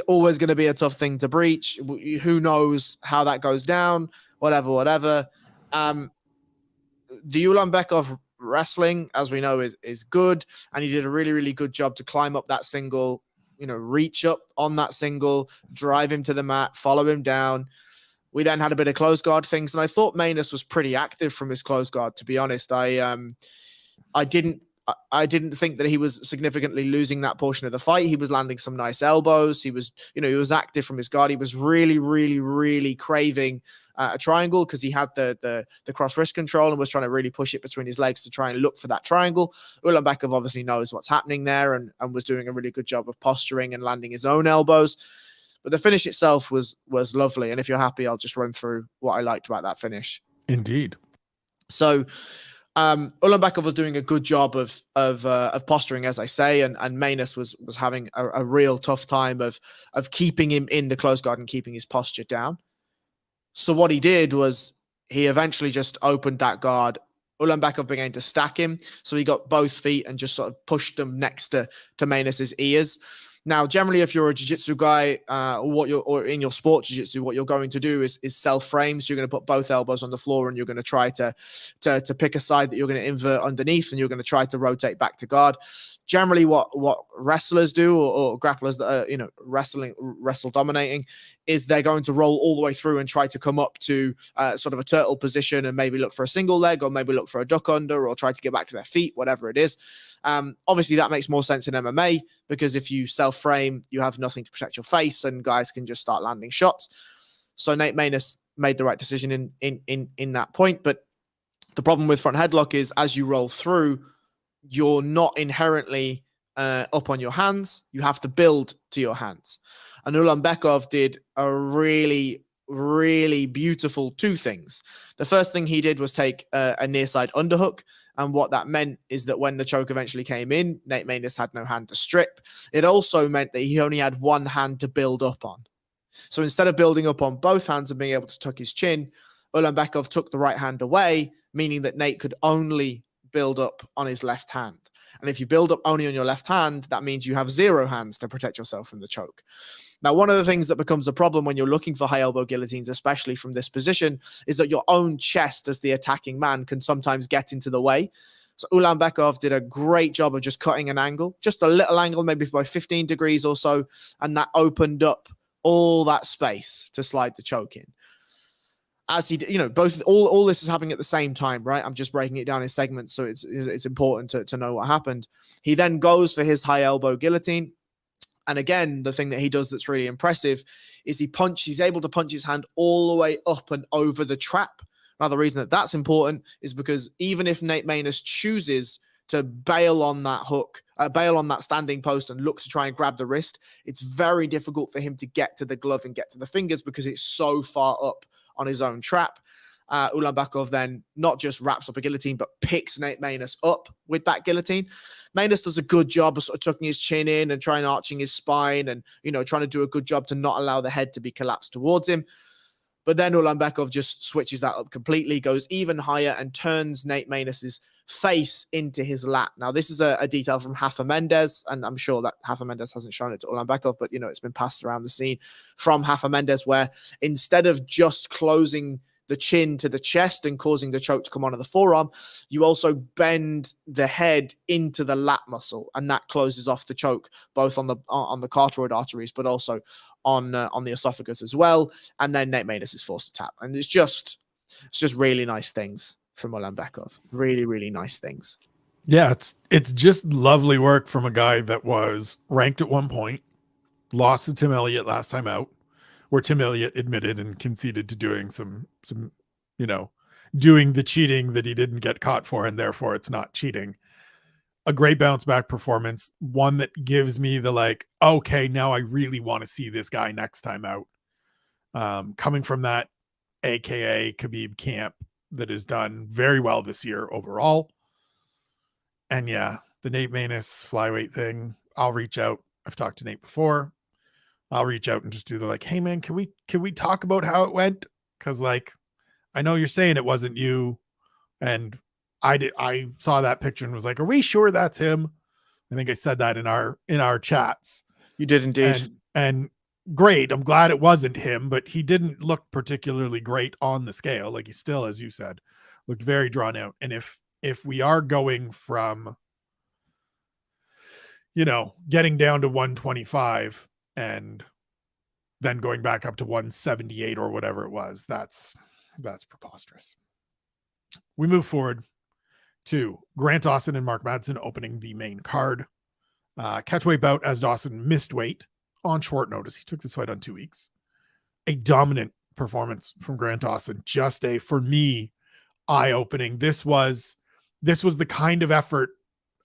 always going to be a tough thing to breach. Who knows how that goes down? Whatever. The Ulanbekov wrestling, as we know, is good, and he did a really, really good job to climb up that single, you know, reach up on that single, drive him to the mat, follow him down. We then had a bit of close guard things, and I thought Maness was pretty active from his close guard, to be honest. I didn't think that he was significantly losing that portion of the fight. He was landing some nice elbows. He was active from his guard. He was really, really, really craving a triangle because he had the cross wrist control and was trying to really push it between his legs to try and look for that triangle. Ulanbekov obviously knows what's happening there and was doing a really good job of posturing and landing his own elbows. But the finish itself was lovely. And if you're happy, I'll just run through what I liked about that finish. Indeed. So Ulanbekov was doing a good job of posturing, as I say, and Maness was having a real tough time of keeping him in the close guard and keeping his posture down. So what he did was he eventually just opened that guard. Ulanbekov began to stack him, so he got both feet and just sort of pushed them next to Maness's ears. Now, generally, if you're a jiu-jitsu guy or in your sport jiu-jitsu, what you're going to do is self-frames. You're going to put both elbows on the floor and you're going to try to pick a side that you're going to invert underneath, and you're going to try to rotate back to guard. Generally, what wrestlers do or grapplers that are wrestle dominating is they're going to roll all the way through and try to come up to sort of a turtle position and maybe look for a single leg or maybe look for a duck under or try to get back to their feet, whatever it is. Obviously, that makes more sense in MMA because if you self-frame, you have nothing to protect your face and guys can just start landing shots. So Nate Maness made the right decision in that point. But the problem with front headlock is as you roll through, you're not inherently up on your hands. You have to build to your hands. And Ulanbekov did a really, really beautiful two things. The first thing he did was take a near side underhook. And what that meant is that when the choke eventually came in, Nate Maness had no hand to strip. It also meant that he only had one hand to build up on. So instead of building up on both hands and being able to tuck his chin, Ulanbekov took the right hand away, meaning that Nate could only build up on his left hand. And if you build up only on your left hand, that means you have zero hands to protect yourself from the choke. Now, one of the things that becomes a problem when you're looking for high elbow guillotines, especially from this position, is that your own chest as the attacking man can sometimes get into the way. So Ulanbekov did a great job of just cutting an angle, just a little angle, maybe by 15 degrees or so, and that opened up all that space to slide the choke in. As he, both all this is happening at the same time, right? I'm just breaking it down in segments, so it's important to know what happened. He then goes for his high elbow guillotine, and again, the thing that he does that's really impressive is he's able to punch his hand all the way up and over the trap. Now, the reason that that's important is because even if Nate Maness chooses to bail on that hook, bail on that standing post and look to try and grab the wrist, it's very difficult for him to get to the glove and get to the fingers because it's so far up on his own trap. Ulanbekov then not just wraps up a guillotine, but picks Nate Maness up with that guillotine. Maness does a good job of sort of tucking his chin in and trying arching his spine and, trying to do a good job to not allow the head to be collapsed towards him. But then Ulanbekov just switches that up completely, goes even higher and turns Nate Maness's face into his lat. Now, this is a detail from Rafa Mendes, and I'm sure that Rafa Mendes hasn't shown it to Ulanbekov, but, it's been passed around the scene from Rafa Mendes, where instead of just closing the chin to the chest and causing the choke to come onto the forearm, you also bend the head into the lat muscle, and that closes off the choke, both on the carotid arteries, but also on the esophagus as well. And then Nate Maness is forced to tap. And it's just really nice things from Ulanbekov. Really, really nice things. Yeah, it's just lovely work from a guy that was ranked at one point, lost to Tim Elliott last time out, where Tim Elliott admitted and conceded to doing some doing the cheating that he didn't get caught for, and therefore it's not cheating. A great bounce back performance, one that gives me the okay, now I really want to see this guy next time out. Coming from that AKA Khabib camp that has done very well this year overall. And yeah, the Nate Maness flyweight thing, I'll reach out. I've talked to Nate before. I'll reach out and just do the hey man, can we talk about how it went? Because I know you're saying it wasn't you, and I saw that picture and was like, are we sure that's him? I think I said that in our chats. You did indeed. And great. I'm glad it wasn't him, but he didn't look particularly great on the scale. He still, as you said, looked very drawn out. And if we are going from, getting down to 125 and then going back up to 178 or whatever it was, that's preposterous. We move forward to Grant Dawson and Mark Madsen opening the main card. Catchweight bout as Dawson missed weight on short notice. He took this fight on 2 weeks. A dominant performance from Grant Dawson. Just for me, eye-opening. This was the kind of effort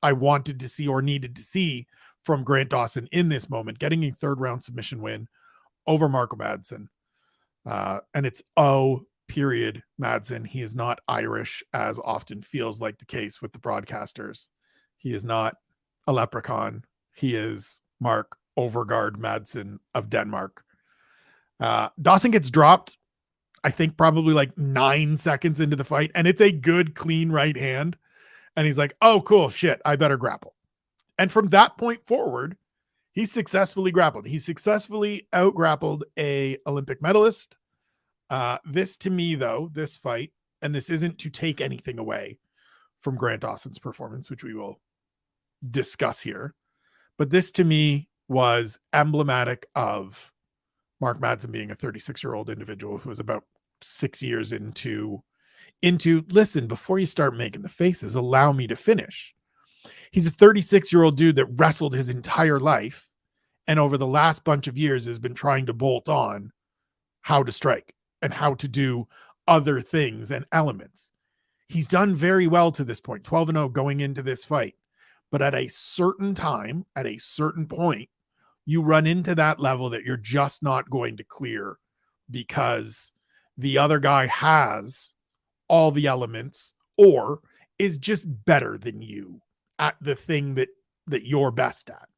I wanted to see or needed to see from Grant Dawson in this moment, getting a third round submission win over Marco Madsen. And it's period Madsen. He is not Irish, as often feels like the case with the broadcasters. He is not a leprechaun. He is Mark Overgaard Madsen of Denmark. Dawson gets dropped, I think probably 9 seconds into the fight, and it's a good, clean right hand. And he's like, oh, cool, shit, I better grapple. And from that point forward, he successfully grappled. He successfully out-grappled a Olympic medalist. This to me, though, this fight, and this isn't to take anything away from Grant Dawson's performance, which we will discuss here, but this to me was emblematic of Mark Madsen being a 36-year-old individual who is about 6 years into listen, before you start making the faces, allow me to finish. He's a 36-year-old dude that wrestled his entire life, and over the last bunch of years has been trying to bolt on how to strike and how to do other things and elements. He's done very well to this point, 12-0 going into this fight. But at a certain time, at a certain point, you run into that level that you're just not going to clear because the other guy has all the elements or is just better than you at the thing that you're best at.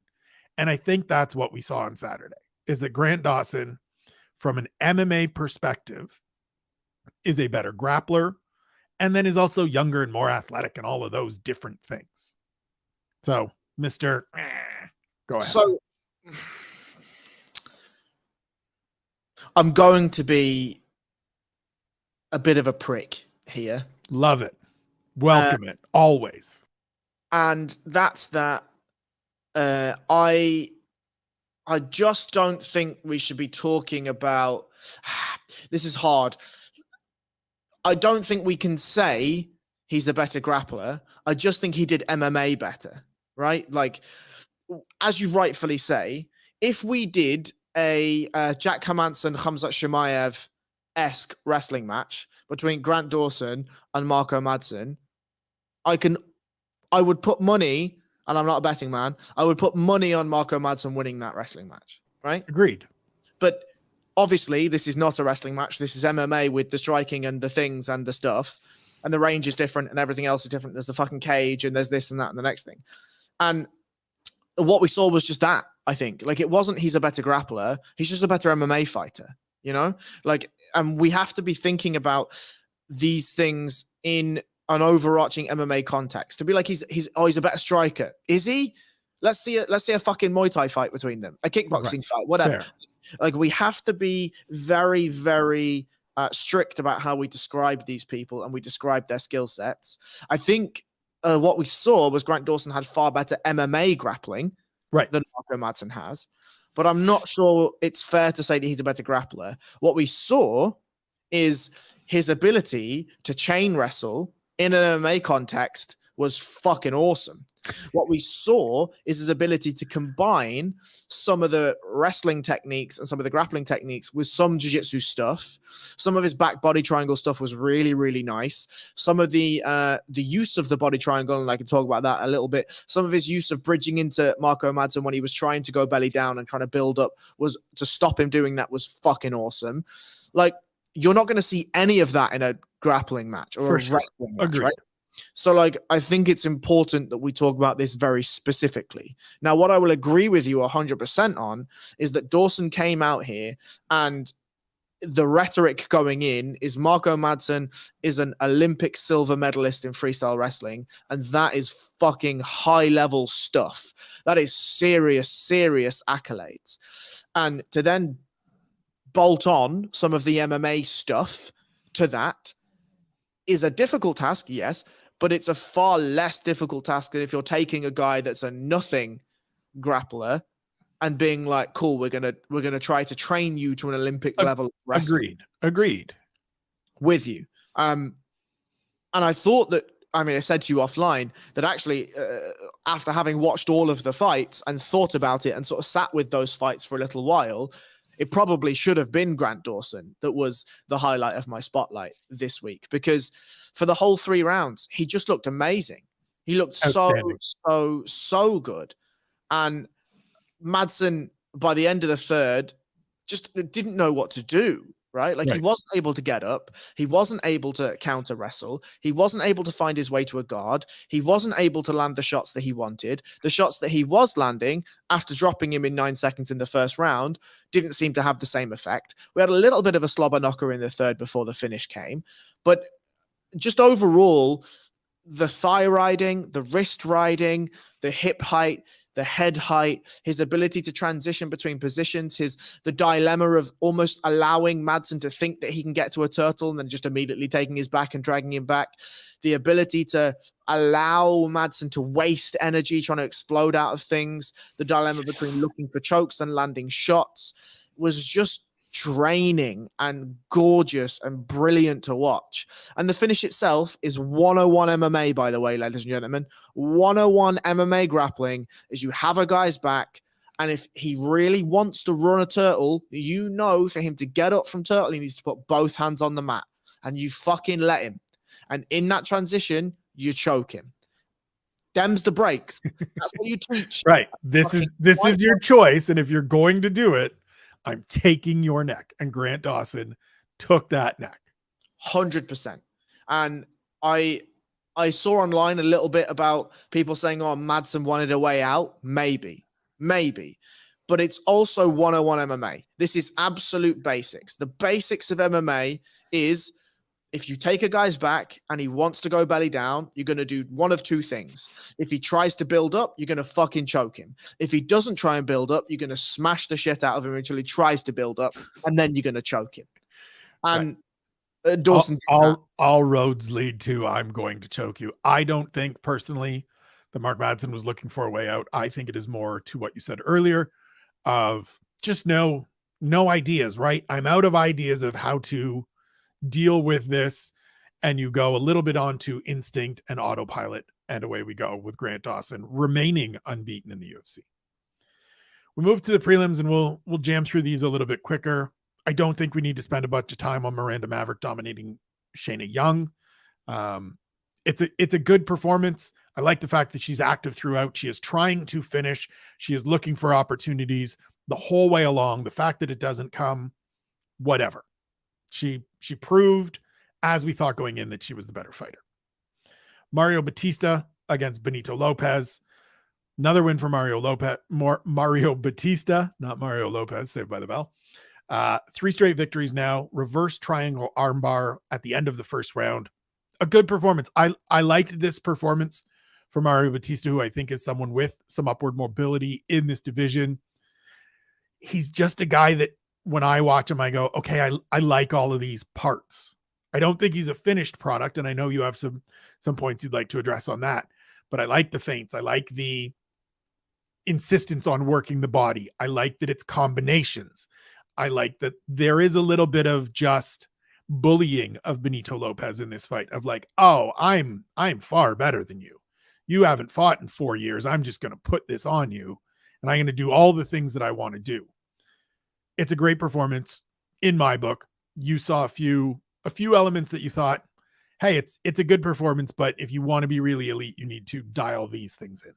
And I think that's what we saw on Saturday, is that Grant Dawson, from an MMA perspective, is a better grappler and then is also younger and more athletic and all of those different things. So, Mr. Go ahead. So I'm going to be a bit of a prick here. Love it. Welcome it. Always. And that's that. I just don't think we should be talking about this is hard. I don't think we can say he's a better grappler. I just think he did MMA better, right? Like, as you rightfully say, if we did a Jack Hermansson, Khamzat Chimaev-esque wrestling match between Grant Dawson and Marco Madsen, I would put money, and I'm not a betting man, I would put money on Marco Madsen winning that wrestling match, right? Agreed. But obviously, this is not a wrestling match. This is MMA with the striking and the things and the stuff. And the range is different and everything else is different. There's a fucking cage and there's this and that and the next thing. And what we saw was just that, I think. Like, it wasn't he's a better grappler. He's just a better MMA fighter, you know? Like, and we have to be thinking about these things in an overarching MMA context. To be like, he's a better striker. Is he? Let's see a fucking Muay Thai fight between them. A kickboxing fight, whatever. Fair. Like, we have to be very, very strict about how we describe these people and we describe their skill sets. I think what we saw was Grant Dawson had far better MMA grappling than Marco Madsen has. But I'm not sure it's fair to say that he's a better grappler. What we saw is his ability to chain wrestle in an MMA context was fucking awesome. What we saw is his ability to combine some of the wrestling techniques and some of the grappling techniques with some jiu-jitsu stuff. Some of his back body triangle stuff was really, really nice. Some of the use of the body triangle, and I can talk about that a little bit. Some of his use of bridging into Marco Madsen when he was trying to go belly down and trying to build up was to stop him doing that was fucking awesome. Like, you're not going to see any of that in a grappling match or wrestling match, right? So, like, I think it's important that we talk about this very specifically. Now, what I will agree with you 100% on is that Dawson came out here and the rhetoric going in is Marco Madsen is an Olympic silver medalist in freestyle wrestling, and that is fucking high-level stuff. That is serious, serious accolades. And to then bolt on some of the MMA stuff to that is a difficult task, yes, but it's a far less difficult task than if you're taking a guy that's a nothing grappler and being like, cool, we're gonna try to train you to an Olympic level of wrestling. Agreed. With you. And I thought that, I mean, I said to you offline that actually, after having watched all of the fights and thought about it and sort of sat with those fights for a little while, it probably should have been Grant Dawson that was the highlight of my spotlight this week, because for the whole 3 rounds, he just looked amazing. He looked so good. And Madsen, by the end of the third, just didn't know what to do, right? Like, he wasn't able to get up. He wasn't able to counter wrestle. He wasn't able to find his way to a guard. He wasn't able to land the shots that he wanted. The shots that he was landing after dropping him in 9 seconds in the first round didn't seem to have the same effect. We had a little bit of a slobber knocker in the third before the finish came. But just overall, the thigh riding, the wrist riding, the hip height, the head height, his ability to transition between positions, the dilemma of almost allowing Madsen to think that he can get to a turtle and then just immediately taking his back and dragging him back, the ability to allow Madsen to waste energy trying to explode out of things, the dilemma between looking for chokes and landing shots was just draining and gorgeous and brilliant to watch. And the finish itself is 101 MMA, by the way, ladies and gentlemen. 101 MMA grappling is you have a guy's back, and if he really wants to run a turtle, you know for him to get up from turtle, he needs to put both hands on the mat, and you fucking let him. And in that transition, you choke him. Them's the breaks. That's what you teach. Right. This is your choice. And if you're going to do it, I'm taking your neck. And Grant Dawson took that neck. 100%. And I saw online a little bit about people saying, oh, Madsen wanted a way out. Maybe. But it's also 101 MMA. This is absolute basics. The basics of MMA is if you take a guy's back and he wants to go belly down, you're going to do one of two things. If he tries to build up, you're going to fucking choke him. If he doesn't try and build up, you're going to smash the shit out of him until he tries to build up, and then you're going to choke him. And Dawson, all roads lead to I'm going to choke you. I don't think personally that Mark Madsen was looking for a way out. I think it is more to what you said earlier of just no ideas, right? I'm out of ideas of how to deal with this, and you go a little bit onto instinct and autopilot, and away we go with Grant Dawson remaining unbeaten in the UFC. We move to the prelims, and we'll jam through these a little bit quicker. I don't think we need to spend a bunch of time on Miranda Maverick dominating Shayna Young. It's a good performance. I like the fact that she's active throughout. She is trying to finish. She is looking for opportunities the whole way along. The fact that it doesn't come, whatever. She proved, as we thought going in, that she was the better fighter. Mario Batista against Benito Lopez. Another win for Mario Batista, not Mario Lopez, saved by the bell. 3 straight victories now. Reverse triangle armbar at the end of the first round. A good performance. I liked this performance for Mario Batista, who I think is someone with some upward mobility in this division. He's just a guy that when I watch him, I go, okay, I like all of these parts. I don't think he's a finished product, and I know you have some points you'd like to address on that, but I like the feints. I like the insistence on working the body. I like that it's combinations. I like that there is a little bit of just bullying of Benito Lopez in this fight of like, oh, I'm far better than you. You haven't fought in 4 years. I'm just going to put this on you, and I'm going to do all the things that I want to do. It's a great performance in my book. You saw a few elements that you thought, hey, it's a good performance, but if you want to be really elite, you need to dial these things in.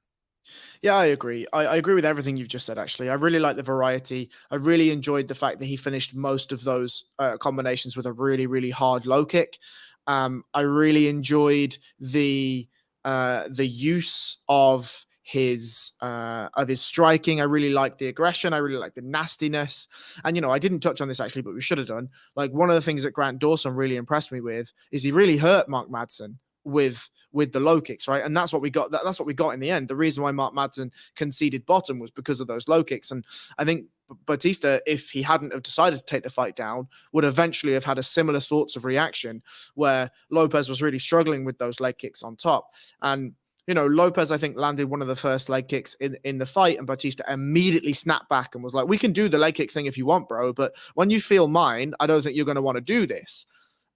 Yeah, I agree. I agree with everything you've just said, actually. I really like the variety. I really enjoyed the fact that he finished most of those combinations with a really, really hard low kick. I really enjoyed the use of his striking. I really like the aggression. I really like the nastiness. And, I didn't touch on this actually, but we should have done. Like, one of the things that Grant Dawson really impressed me with is he really hurt Mark Madsen with the low kicks, right? And that's what we got. That's what we got in the end. The reason why Mark Madsen conceded bottom was because of those low kicks. And I think Batista, if he hadn't have decided to take the fight down, would eventually have had a similar sorts of reaction where Lopez was really struggling with those leg kicks on top. And Lopez, I think, landed one of the first leg kicks in the fight, and Batista immediately snapped back and was like, we can do the leg kick thing if you want, bro, but when you feel mine, I don't think you're going to want to do this.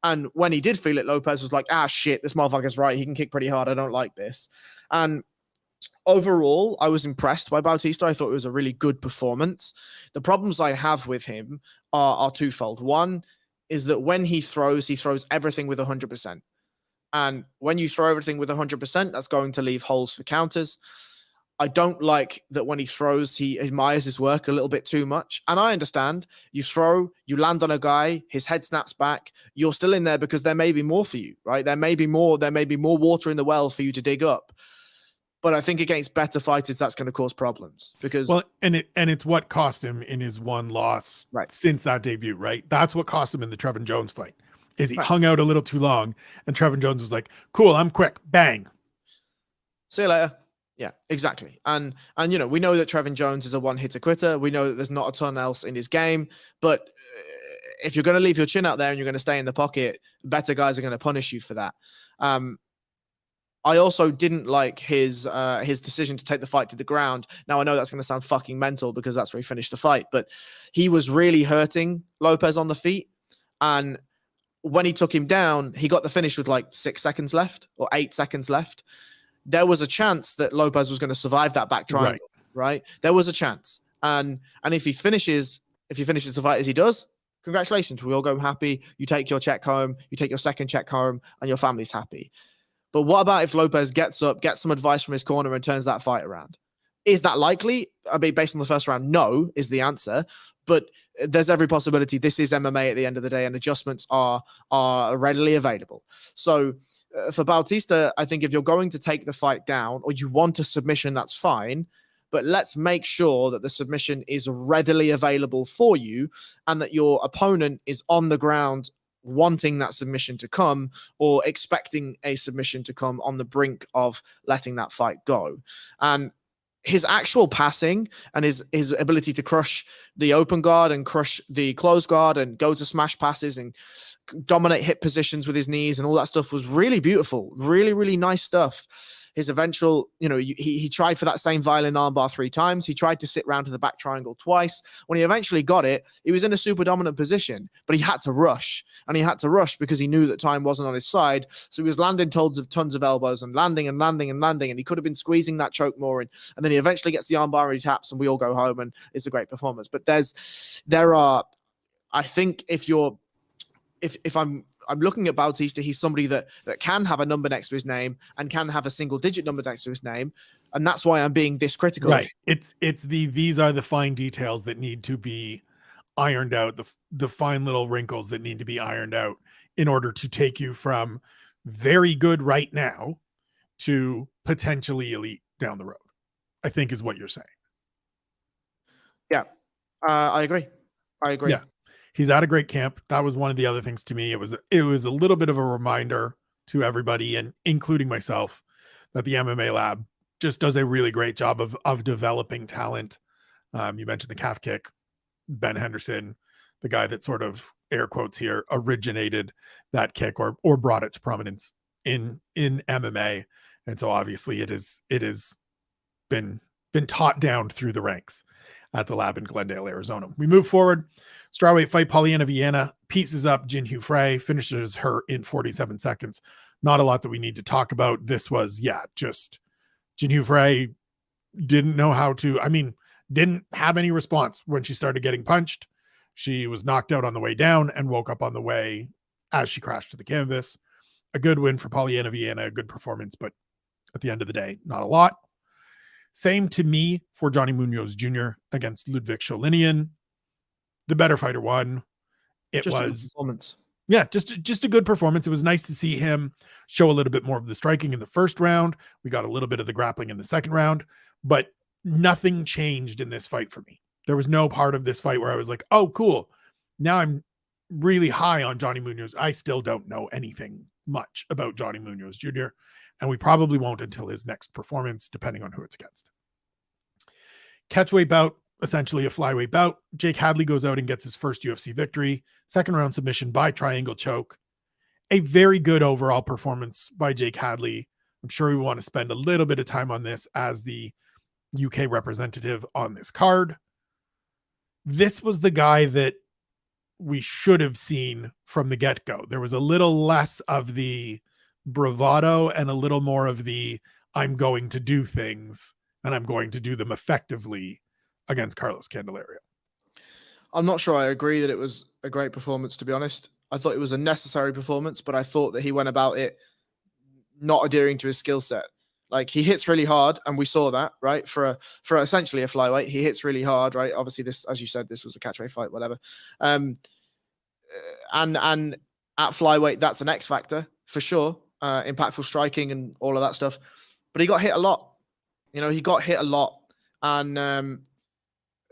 And when he did feel it, Lopez was like, shit, this motherfucker's right. He can kick pretty hard. I don't like this. And overall, I was impressed by Bautista. I thought it was a really good performance. The problems I have with him are twofold. One is that when he throws everything with 100%. And when you throw everything with 100%, that's going to leave holes for counters. I don't like that when he throws, he admires his work a little bit too much. And I understand. You throw, you land on a guy, his head snaps back. You're still in there because there may be more for you, right? There may be more water in the well for you to dig up. But I think against better fighters, that's going to cause problems because it's what cost him in his one loss since that debut, right? That's what cost him in the Trevin Jones fight. Is he hung out a little too long, and Trevin Jones was like, cool, I'm quick, bang. See you later. Yeah, exactly. And we know that Trevin Jones is a one-hitter quitter. We know that there's not a ton else in his game, but if you're going to leave your chin out there and you're going to stay in the pocket, better guys are going to punish you for that. I also didn't like his decision to take the fight to the ground. Now, I know that's going to sound fucking mental because that's where he finished the fight, but he was really hurting Lopez on the feet. And when he took him down, he got the finish with like 6 seconds left or 8 seconds left. There was a chance that Lopez was going to survive that back triangle, right? There was a chance. And if he finishes the fight as he does, congratulations. We all go happy. You take your check home, you take your second check home, and your family's happy. But what about if Lopez gets up, gets some advice from his corner, and turns that fight around? Is that likely? I mean, based on the first round, no is the answer. But there's every possibility. This is MMA at the end of the day, and adjustments are readily available. So for Bautista, I think if you're going to take the fight down or you want a submission, that's fine. But let's make sure that the submission is readily available for you and that your opponent is on the ground wanting that submission to come or expecting a submission to come on the brink of letting that fight go. And his actual passing and his ability to crush the open guard and crush the closed guard and go to smash passes and dominate hip positions with his knees and all that stuff was really beautiful. Really, really nice stuff. His eventual, he tried for that same violin armbar 3 times. He tried to sit round to the back triangle twice. When he eventually got it, he was in a super dominant position, but he had to rush. And he had to rush because he knew that time wasn't on his side. So he was landing tons of elbows and landing. And he could have been squeezing that choke more. And then he eventually gets the armbar and he taps and we all go home and it's a great performance. But I think if I'm looking at Bautista, he's somebody that can have a number next to his name and can have a single digit number next to his name. And that's why I'm being this critical. Right. These are the fine details that need to be ironed out, the fine little wrinkles that need to be ironed out in order to take you from very good right now to potentially elite down the road, I think is what you're saying. Yeah. I agree. Yeah. He's at a great camp. That was one of the other things to me. It was a little bit of a reminder to everybody, and including myself, that the MMA Lab just does a really great job of developing talent. You mentioned the calf kick, Ben Henderson, the guy that sort of, air quotes here, originated that kick or brought it to prominence in MMA. And so obviously it has been taught down through the ranks at the lab in Glendale, Arizona. We move forward. Strawweight fight, Polyana Viana pieces up Jinhyu Frey, finishes her in 47 seconds. Not a lot that we need to talk about. This was, just Jinhyu Frey didn't know how to, didn't have any response when she started getting punched. She was knocked out on the way down and woke up on the way as she crashed to the canvas. A good win for Polyana Viana, a good performance, but at the end of the day, not a lot. Same to me for Johnny Munoz Jr. against Ludwig Scholinian. The better fighter won. It just was a good performance. Yeah, just a good performance. It was nice to see him show a little bit more of the striking in the first round. We got a little bit of the grappling in the second round, but nothing changed in this fight for me. There was no part of this fight where I was like, oh, cool. Now I'm really high on Johnny Munoz. I still don't know anything much about Johnny Munoz Jr., and we probably won't until his next performance, depending on who it's against. Catchweight bout, essentially a flyweight bout. Jake Hadley goes out and gets his first UFC victory. Second round submission by triangle choke. A very good overall performance by Jake Hadley. I'm sure we want to spend a little bit of time on this as the UK representative on this card. This was the guy that we should have seen from the get-go. There was a little less of the bravado and a little more of the I'm going to do things and I'm going to do them effectively against Carlos Candelario. I'm not sure I agree that it was a great performance, to be honest. I thought it was a necessary performance, but I thought that he went about it not adhering to his skill set. Like, he hits really hard, and we saw that, right? For essentially a flyweight, he hits really hard, right? Obviously, this, as you said, this was a catchweight fight, whatever. And at flyweight, that's an X factor for sure. Impactful striking and all of that stuff. But he got hit a lot. He got hit a lot. And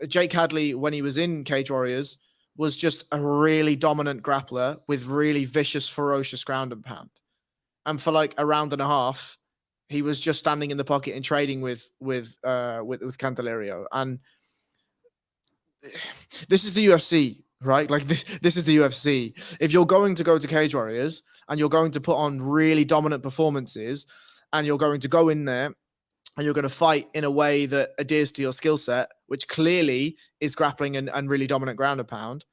Jake Hadley, when he was in Cage Warriors, was just a really dominant grappler with really vicious, ferocious ground and pound. And for like a round and a half, he was just standing in the pocket and trading with Candelario. And this is the UFC, right? Like this is the UFC. If you're going to go to Cage Warriors and you're going to put on really dominant performances and you're going to go in there and you're going to fight in a way that adheres to your skill set, which clearly is grappling and really dominant ground and pound,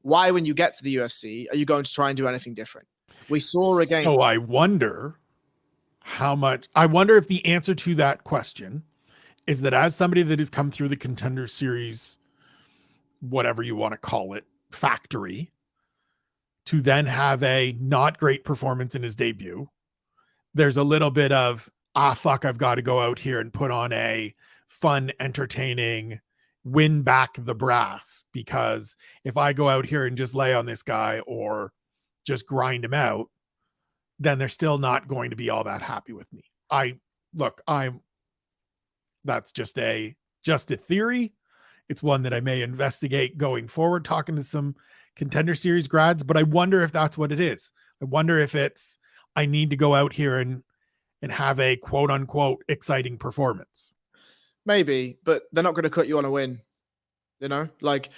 why, when you get to the UFC, are you going to try and do anything different? We saw again. So I wonder if the answer to that question is that as somebody that has come through the Contender Series, whatever you want to call it, factory, to then have a not great performance in his debut, there's a little bit of, fuck, I've got to go out here and put on a fun, entertaining, win back the brass, because if I go out here and just lay on this guy or just grind him out, then they're still not going to be all that happy with me. That's just a theory. It's one that I may investigate going forward, talking to some Contender Series grads, but I wonder if that's what it is. I wonder if it's, I need to go out here and have a quote unquote exciting performance. Maybe, but they're not going to cut you on a win. Like,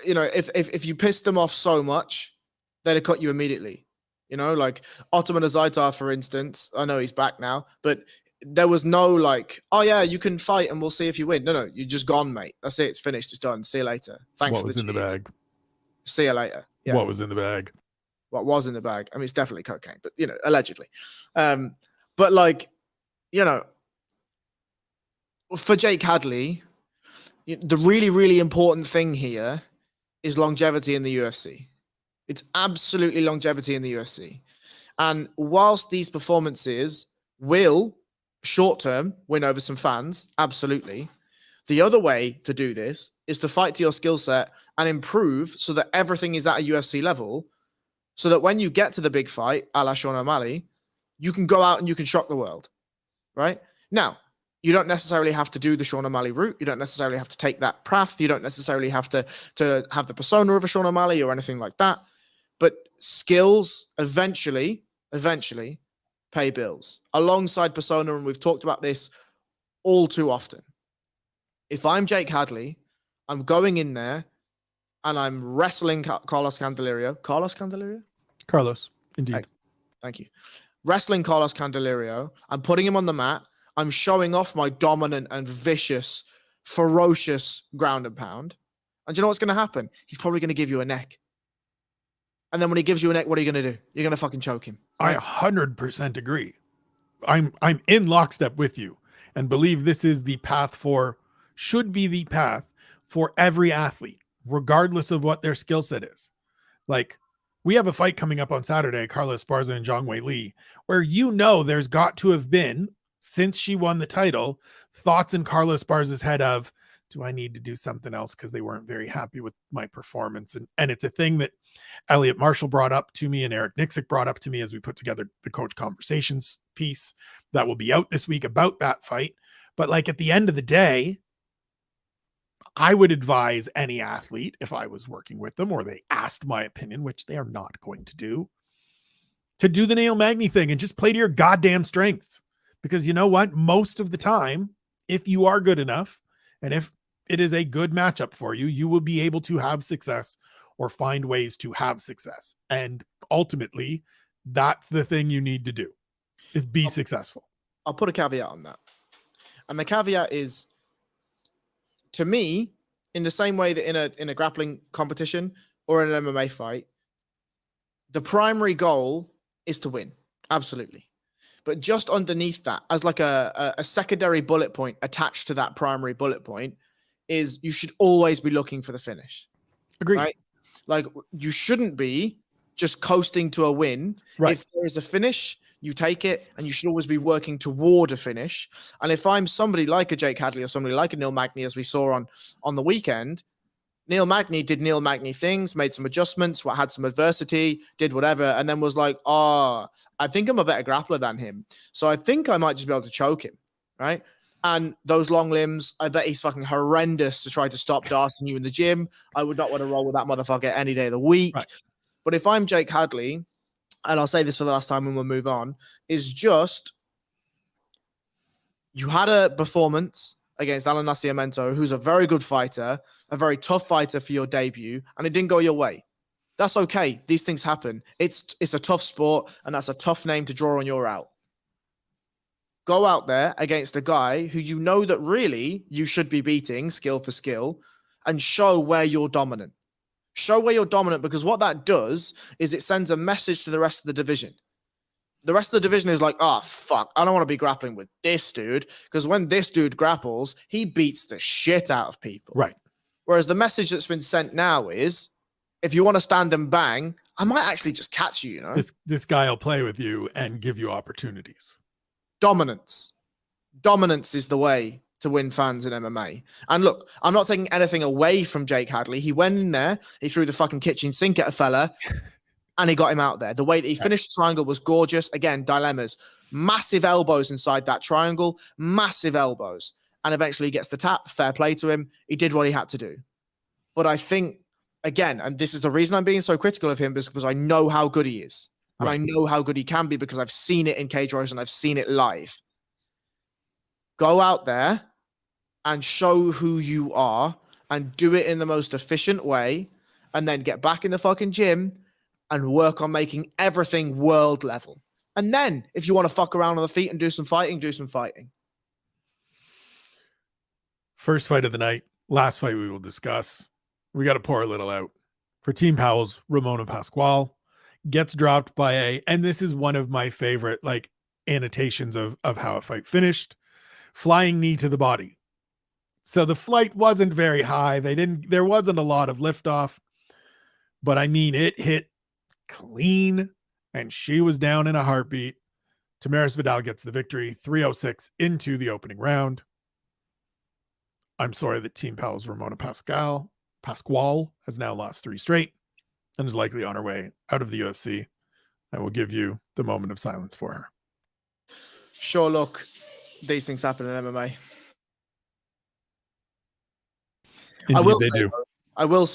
if you piss them off so much, they'd cut you immediately. Like Ottoman Azaitar, for instance, I know he's back now, but there was no like, oh yeah, you can fight and we'll see if you win. No, you're just gone, mate. That's it. It's finished. It's done. See you later. Thanks. What was in the bag? See you later. Yeah. What was in the bag? What was in the bag? I mean, it's definitely cocaine, but allegedly. But like, for Jake Hadley, the really, really important thing here is longevity in the UFC. It's absolutely longevity in the UFC. And whilst these performances will short-term win over some fans, absolutely, the other way to do this is to fight to your skill set and improve so that everything is at a UFC level, so that when you get to the big fight, a la Sean O'Malley, you can go out and you can shock the world, right? Now, you don't necessarily have to do the Sean O'Malley route. You don't necessarily have to take that path. You don't necessarily have to have the persona of a Sean O'Malley or anything like that. But skills eventually pay bills alongside persona. And we've talked about this all too often. If I'm Jake Hadley, I'm going in there and I'm wrestling Carlos Candelario. Carlos, indeed. Thank you. Wrestling Carlos Candelario. I'm putting him on the mat. I'm showing off my dominant and vicious, ferocious ground and pound. And do you know what's going to happen? He's probably going to give you a neck. And then when he gives you a neck, what are you going to do? You're going to fucking choke him. Right? I 100% agree. I'm in lockstep with you and believe this is should be the path for every athlete, regardless of what their skill set is. Like, we have a fight coming up on Saturday, Carla Esparza and Zhang Wei Li, where there's got to have been, since she won the title, thoughts in Carla Esparza's head of, do I need to do something else because they weren't very happy with my performance? And it's a thing that Elliot Marshall brought up to me and Eric Nixick brought up to me as we put together the Coach Conversations piece that will be out this week about that fight. But like, at the end of the day, I would advise any athlete, if I was working with them or they asked my opinion, which they are not going to do the Neil Magny thing and just play to your goddamn strengths. Because you know what? Most of the time, if you are good enough and if it is a good matchup for you, you will be able to have success or find ways to have success. And ultimately, that's the thing you need to do, is be successful. I'll put a caveat on that. And the caveat is, to me, in the same way that in a grappling competition or in an MMA fight, the primary goal is to win. Absolutely. But just underneath that, as like a secondary bullet point attached to that primary bullet point, is you should always be looking for the finish. Agreed. Right? Like, you shouldn't be just coasting to a win. Right. If there is a finish, you take it, and you should always be working toward a finish. And if I'm somebody like a Jake Hadley or somebody like a Neil Magny, as we saw on the weekend, Neil Magny did Neil Magny things, made some adjustments, had some adversity, did whatever, and then was like, I think I'm a better grappler than him. So I think I might just be able to choke him, right? And those long limbs, I bet he's fucking horrendous to try to stop darting you in the gym. I would not want to roll with that motherfucker any day of the week. Right. But if I'm Jake Hadley, and I'll say this for the last time and we'll move on, is just, you had a performance against Alan Nascimento, who's a very good fighter, a very tough fighter for your debut, and it didn't go your way. That's okay. These things happen. It's a tough sport, and that's a tough name to draw on your out. go out there against a guy who you know that really you should be beating skill for skill and show where you're dominant. Show where you're dominant, because what that does is it sends a message to the rest of the division. The rest of the division is like, oh, fuck, I don't want to be grappling with this dude, because when this dude grapples, he beats the shit out of people. Right. Whereas the message that's been sent now is, if you want to stand and bang, I might actually just catch you, you know? This guy will play with you and give you opportunities. Dominance. Dominance is the way to win fans in MMA. And look, I'm not taking anything away from Jake Hadley. He went in there, he threw the fucking kitchen sink at a fella, and he got him out there. The way that he finished the triangle was gorgeous. Again, dilemmas. Massive elbows inside that triangle. Massive elbows. And eventually he gets the tap. Fair play to him. He did what he had to do. But I think, again, and this is the reason I'm being so critical of him, because I know how good he is. And I know how good he can be, because I've seen it in Cage Warriors and I've seen it live. Go out there and show who you are and do it in the most efficient way, and then get back in the fucking gym and work on making everything world level. And then if you want to fuck around on the feet and do some fighting, do some fighting. First fight of the night, last fight we will discuss. We got to pour a little out. For Team Powell's Ramona Pasquale gets dropped by and this is one of my favorite like annotations of how a fight finished. Flying knee to the body. So the flight wasn't very high. There wasn't a lot of liftoff, but I mean, it hit clean and she was down in a heartbeat. Tamaris Vidal gets the victory, 306 into the opening round. I'm sorry that Team Powell's Ramona Pasquale has now lost 3 straight and is likely on her way out of the UFC. I will give you the moment of silence for her. Sure, look, these things happen in MMA. Indeed, I will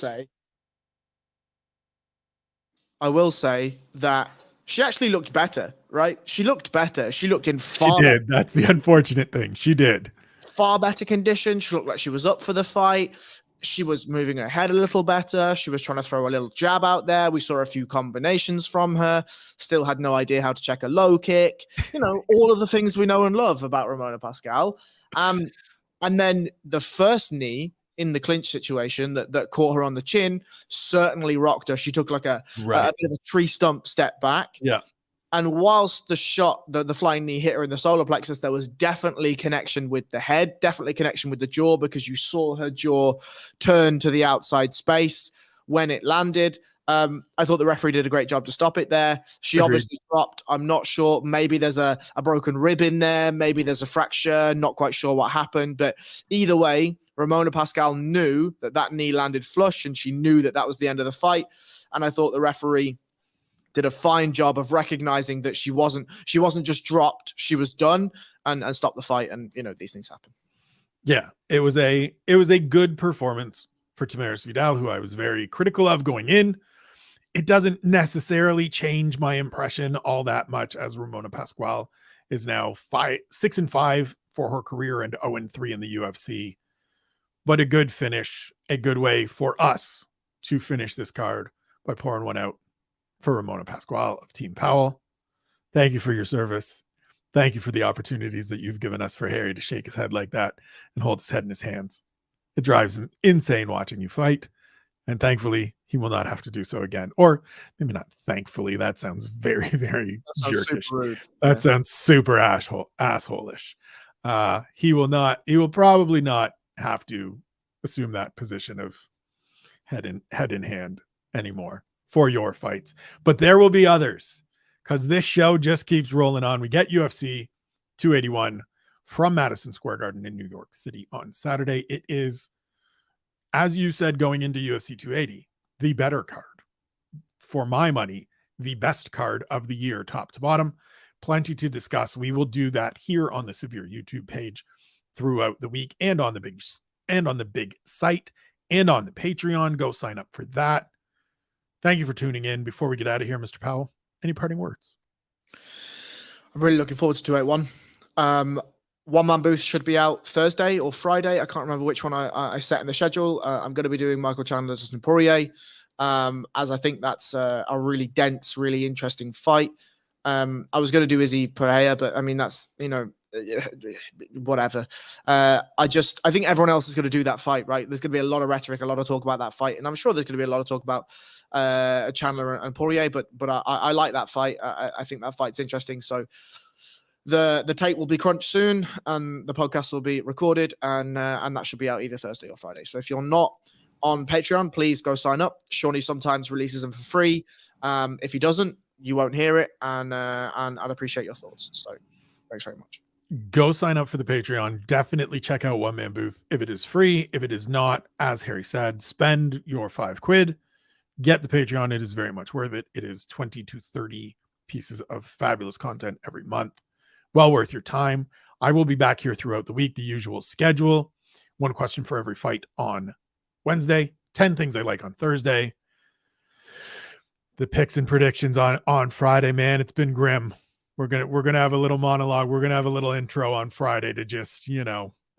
say that she actually looked better, right? She looked better. She looked in far She did. That's the unfortunate thing. She did. Far better condition. She looked like she was up for the fight. She was moving her head a little better. She was trying to throw a little jab out there. We saw a few combinations from her. Still had no idea how to check a low kick. You know, all of the things we know and love about Ramona Pasquale. And then the first knee in the clinch situation that caught her on the chin certainly rocked her. She took like a bit of a tree stump step back. Yeah. And whilst the shot, the flying knee hit her in the solar plexus, there was definitely connection with the head, definitely connection with the jaw, because you saw her jaw turn to the outside space when it landed. I thought the referee did a great job to stop it there. She obviously dropped. I'm not sure. Maybe there's a broken rib in there. Maybe there's a fracture. Not quite sure what happened. But either way, Ramona Pasquale knew that knee landed flush, and she knew that was the end of the fight. And I thought the referee did a fine job of recognizing that she wasn't just dropped, she was done, and stopped the fight. And you know, these things happen. Yeah, it was a good performance for Tamaris Vidal, who I was very critical of going in. It doesn't necessarily change my impression all that much, as Ramona Pasquale is now 6-5 for her career and 0-3 in the UFC. But a good finish, a good way for us to finish this card by pouring one out for Ramona Pasquale of Team Powell. Thank you for your service. Thank you for the opportunities that you've given us for Harry to shake his head like that and hold his head in his hands. It drives him insane watching you fight. And thankfully, he will not have to do so again. Or maybe not thankfully. That sounds very, very jerkish. Rude. That sounds super asshole-ish. He will probably not have to assume that position of head in hand anymore for your fights. But there will be others, because this show just keeps rolling on. We get UFC 281 from Madison Square Garden in New York City on Saturday. It is, as you said, going into UFC 280, the better card. For my money, the best card of the year, top to bottom. Plenty to discuss. We will do that here on the Severe YouTube page throughout the week, and on the big site, and on the Patreon. Go sign up for that. Thank you for tuning in. Before we get out of here, Mr. Powell, any parting words? I'm really looking forward to 281. One Man Booth should be out Thursday or Friday. I can't remember which one I set in the schedule. I'm going to be doing Michael Chandler Dustin Poirier, as I think that's a really dense, really interesting fight. I was going to do Izzy Pereira, but I mean, that's, you know, whatever. I think everyone else is going to do that fight, right? There's going to be a lot of rhetoric, a lot of talk about that fight, and I'm sure there's going to be a lot of talk about Chandler and Poirier. But I like that fight. I think that fight's interesting. So the tape will be crunched soon, and the podcast will be recorded, and that should be out either Thursday or Friday. So if you're not on Patreon, please go sign up. Shawnee sometimes releases them for free. If he doesn't, you won't hear it, and I'd appreciate your thoughts. So thanks very much. Go sign up for the Patreon. Definitely check out One Man Booth if it is free. If it is not, as Harry said, spend your £5. Get the Patreon. It is very much worth it. It is 20 to 30 pieces of fabulous content every month. Well worth your time. I will be back here throughout the week, the usual schedule. One question for every fight on Wednesday. 10 things I like on Thursday. The picks and predictions on Friday, man. It's been grim. We're gonna have a little monologue. We're gonna have a little intro on Friday to just,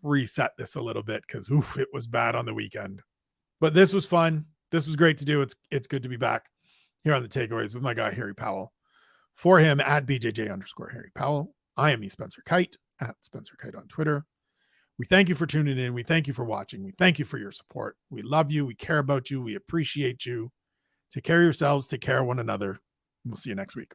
reset this a little bit, because it was bad on the weekend. But this was fun. This was great to do. It's good to be back here on the takeaways with my guy Harry Powell. For him, at BJJ_Harry Powell. I am Spencer Kite, at Spencer Kite on Twitter. We thank you for tuning in. We thank you for watching. We thank you for your support. We love you. We care about you. We appreciate you. Take care of yourselves. Take care of one another. We'll see you next week.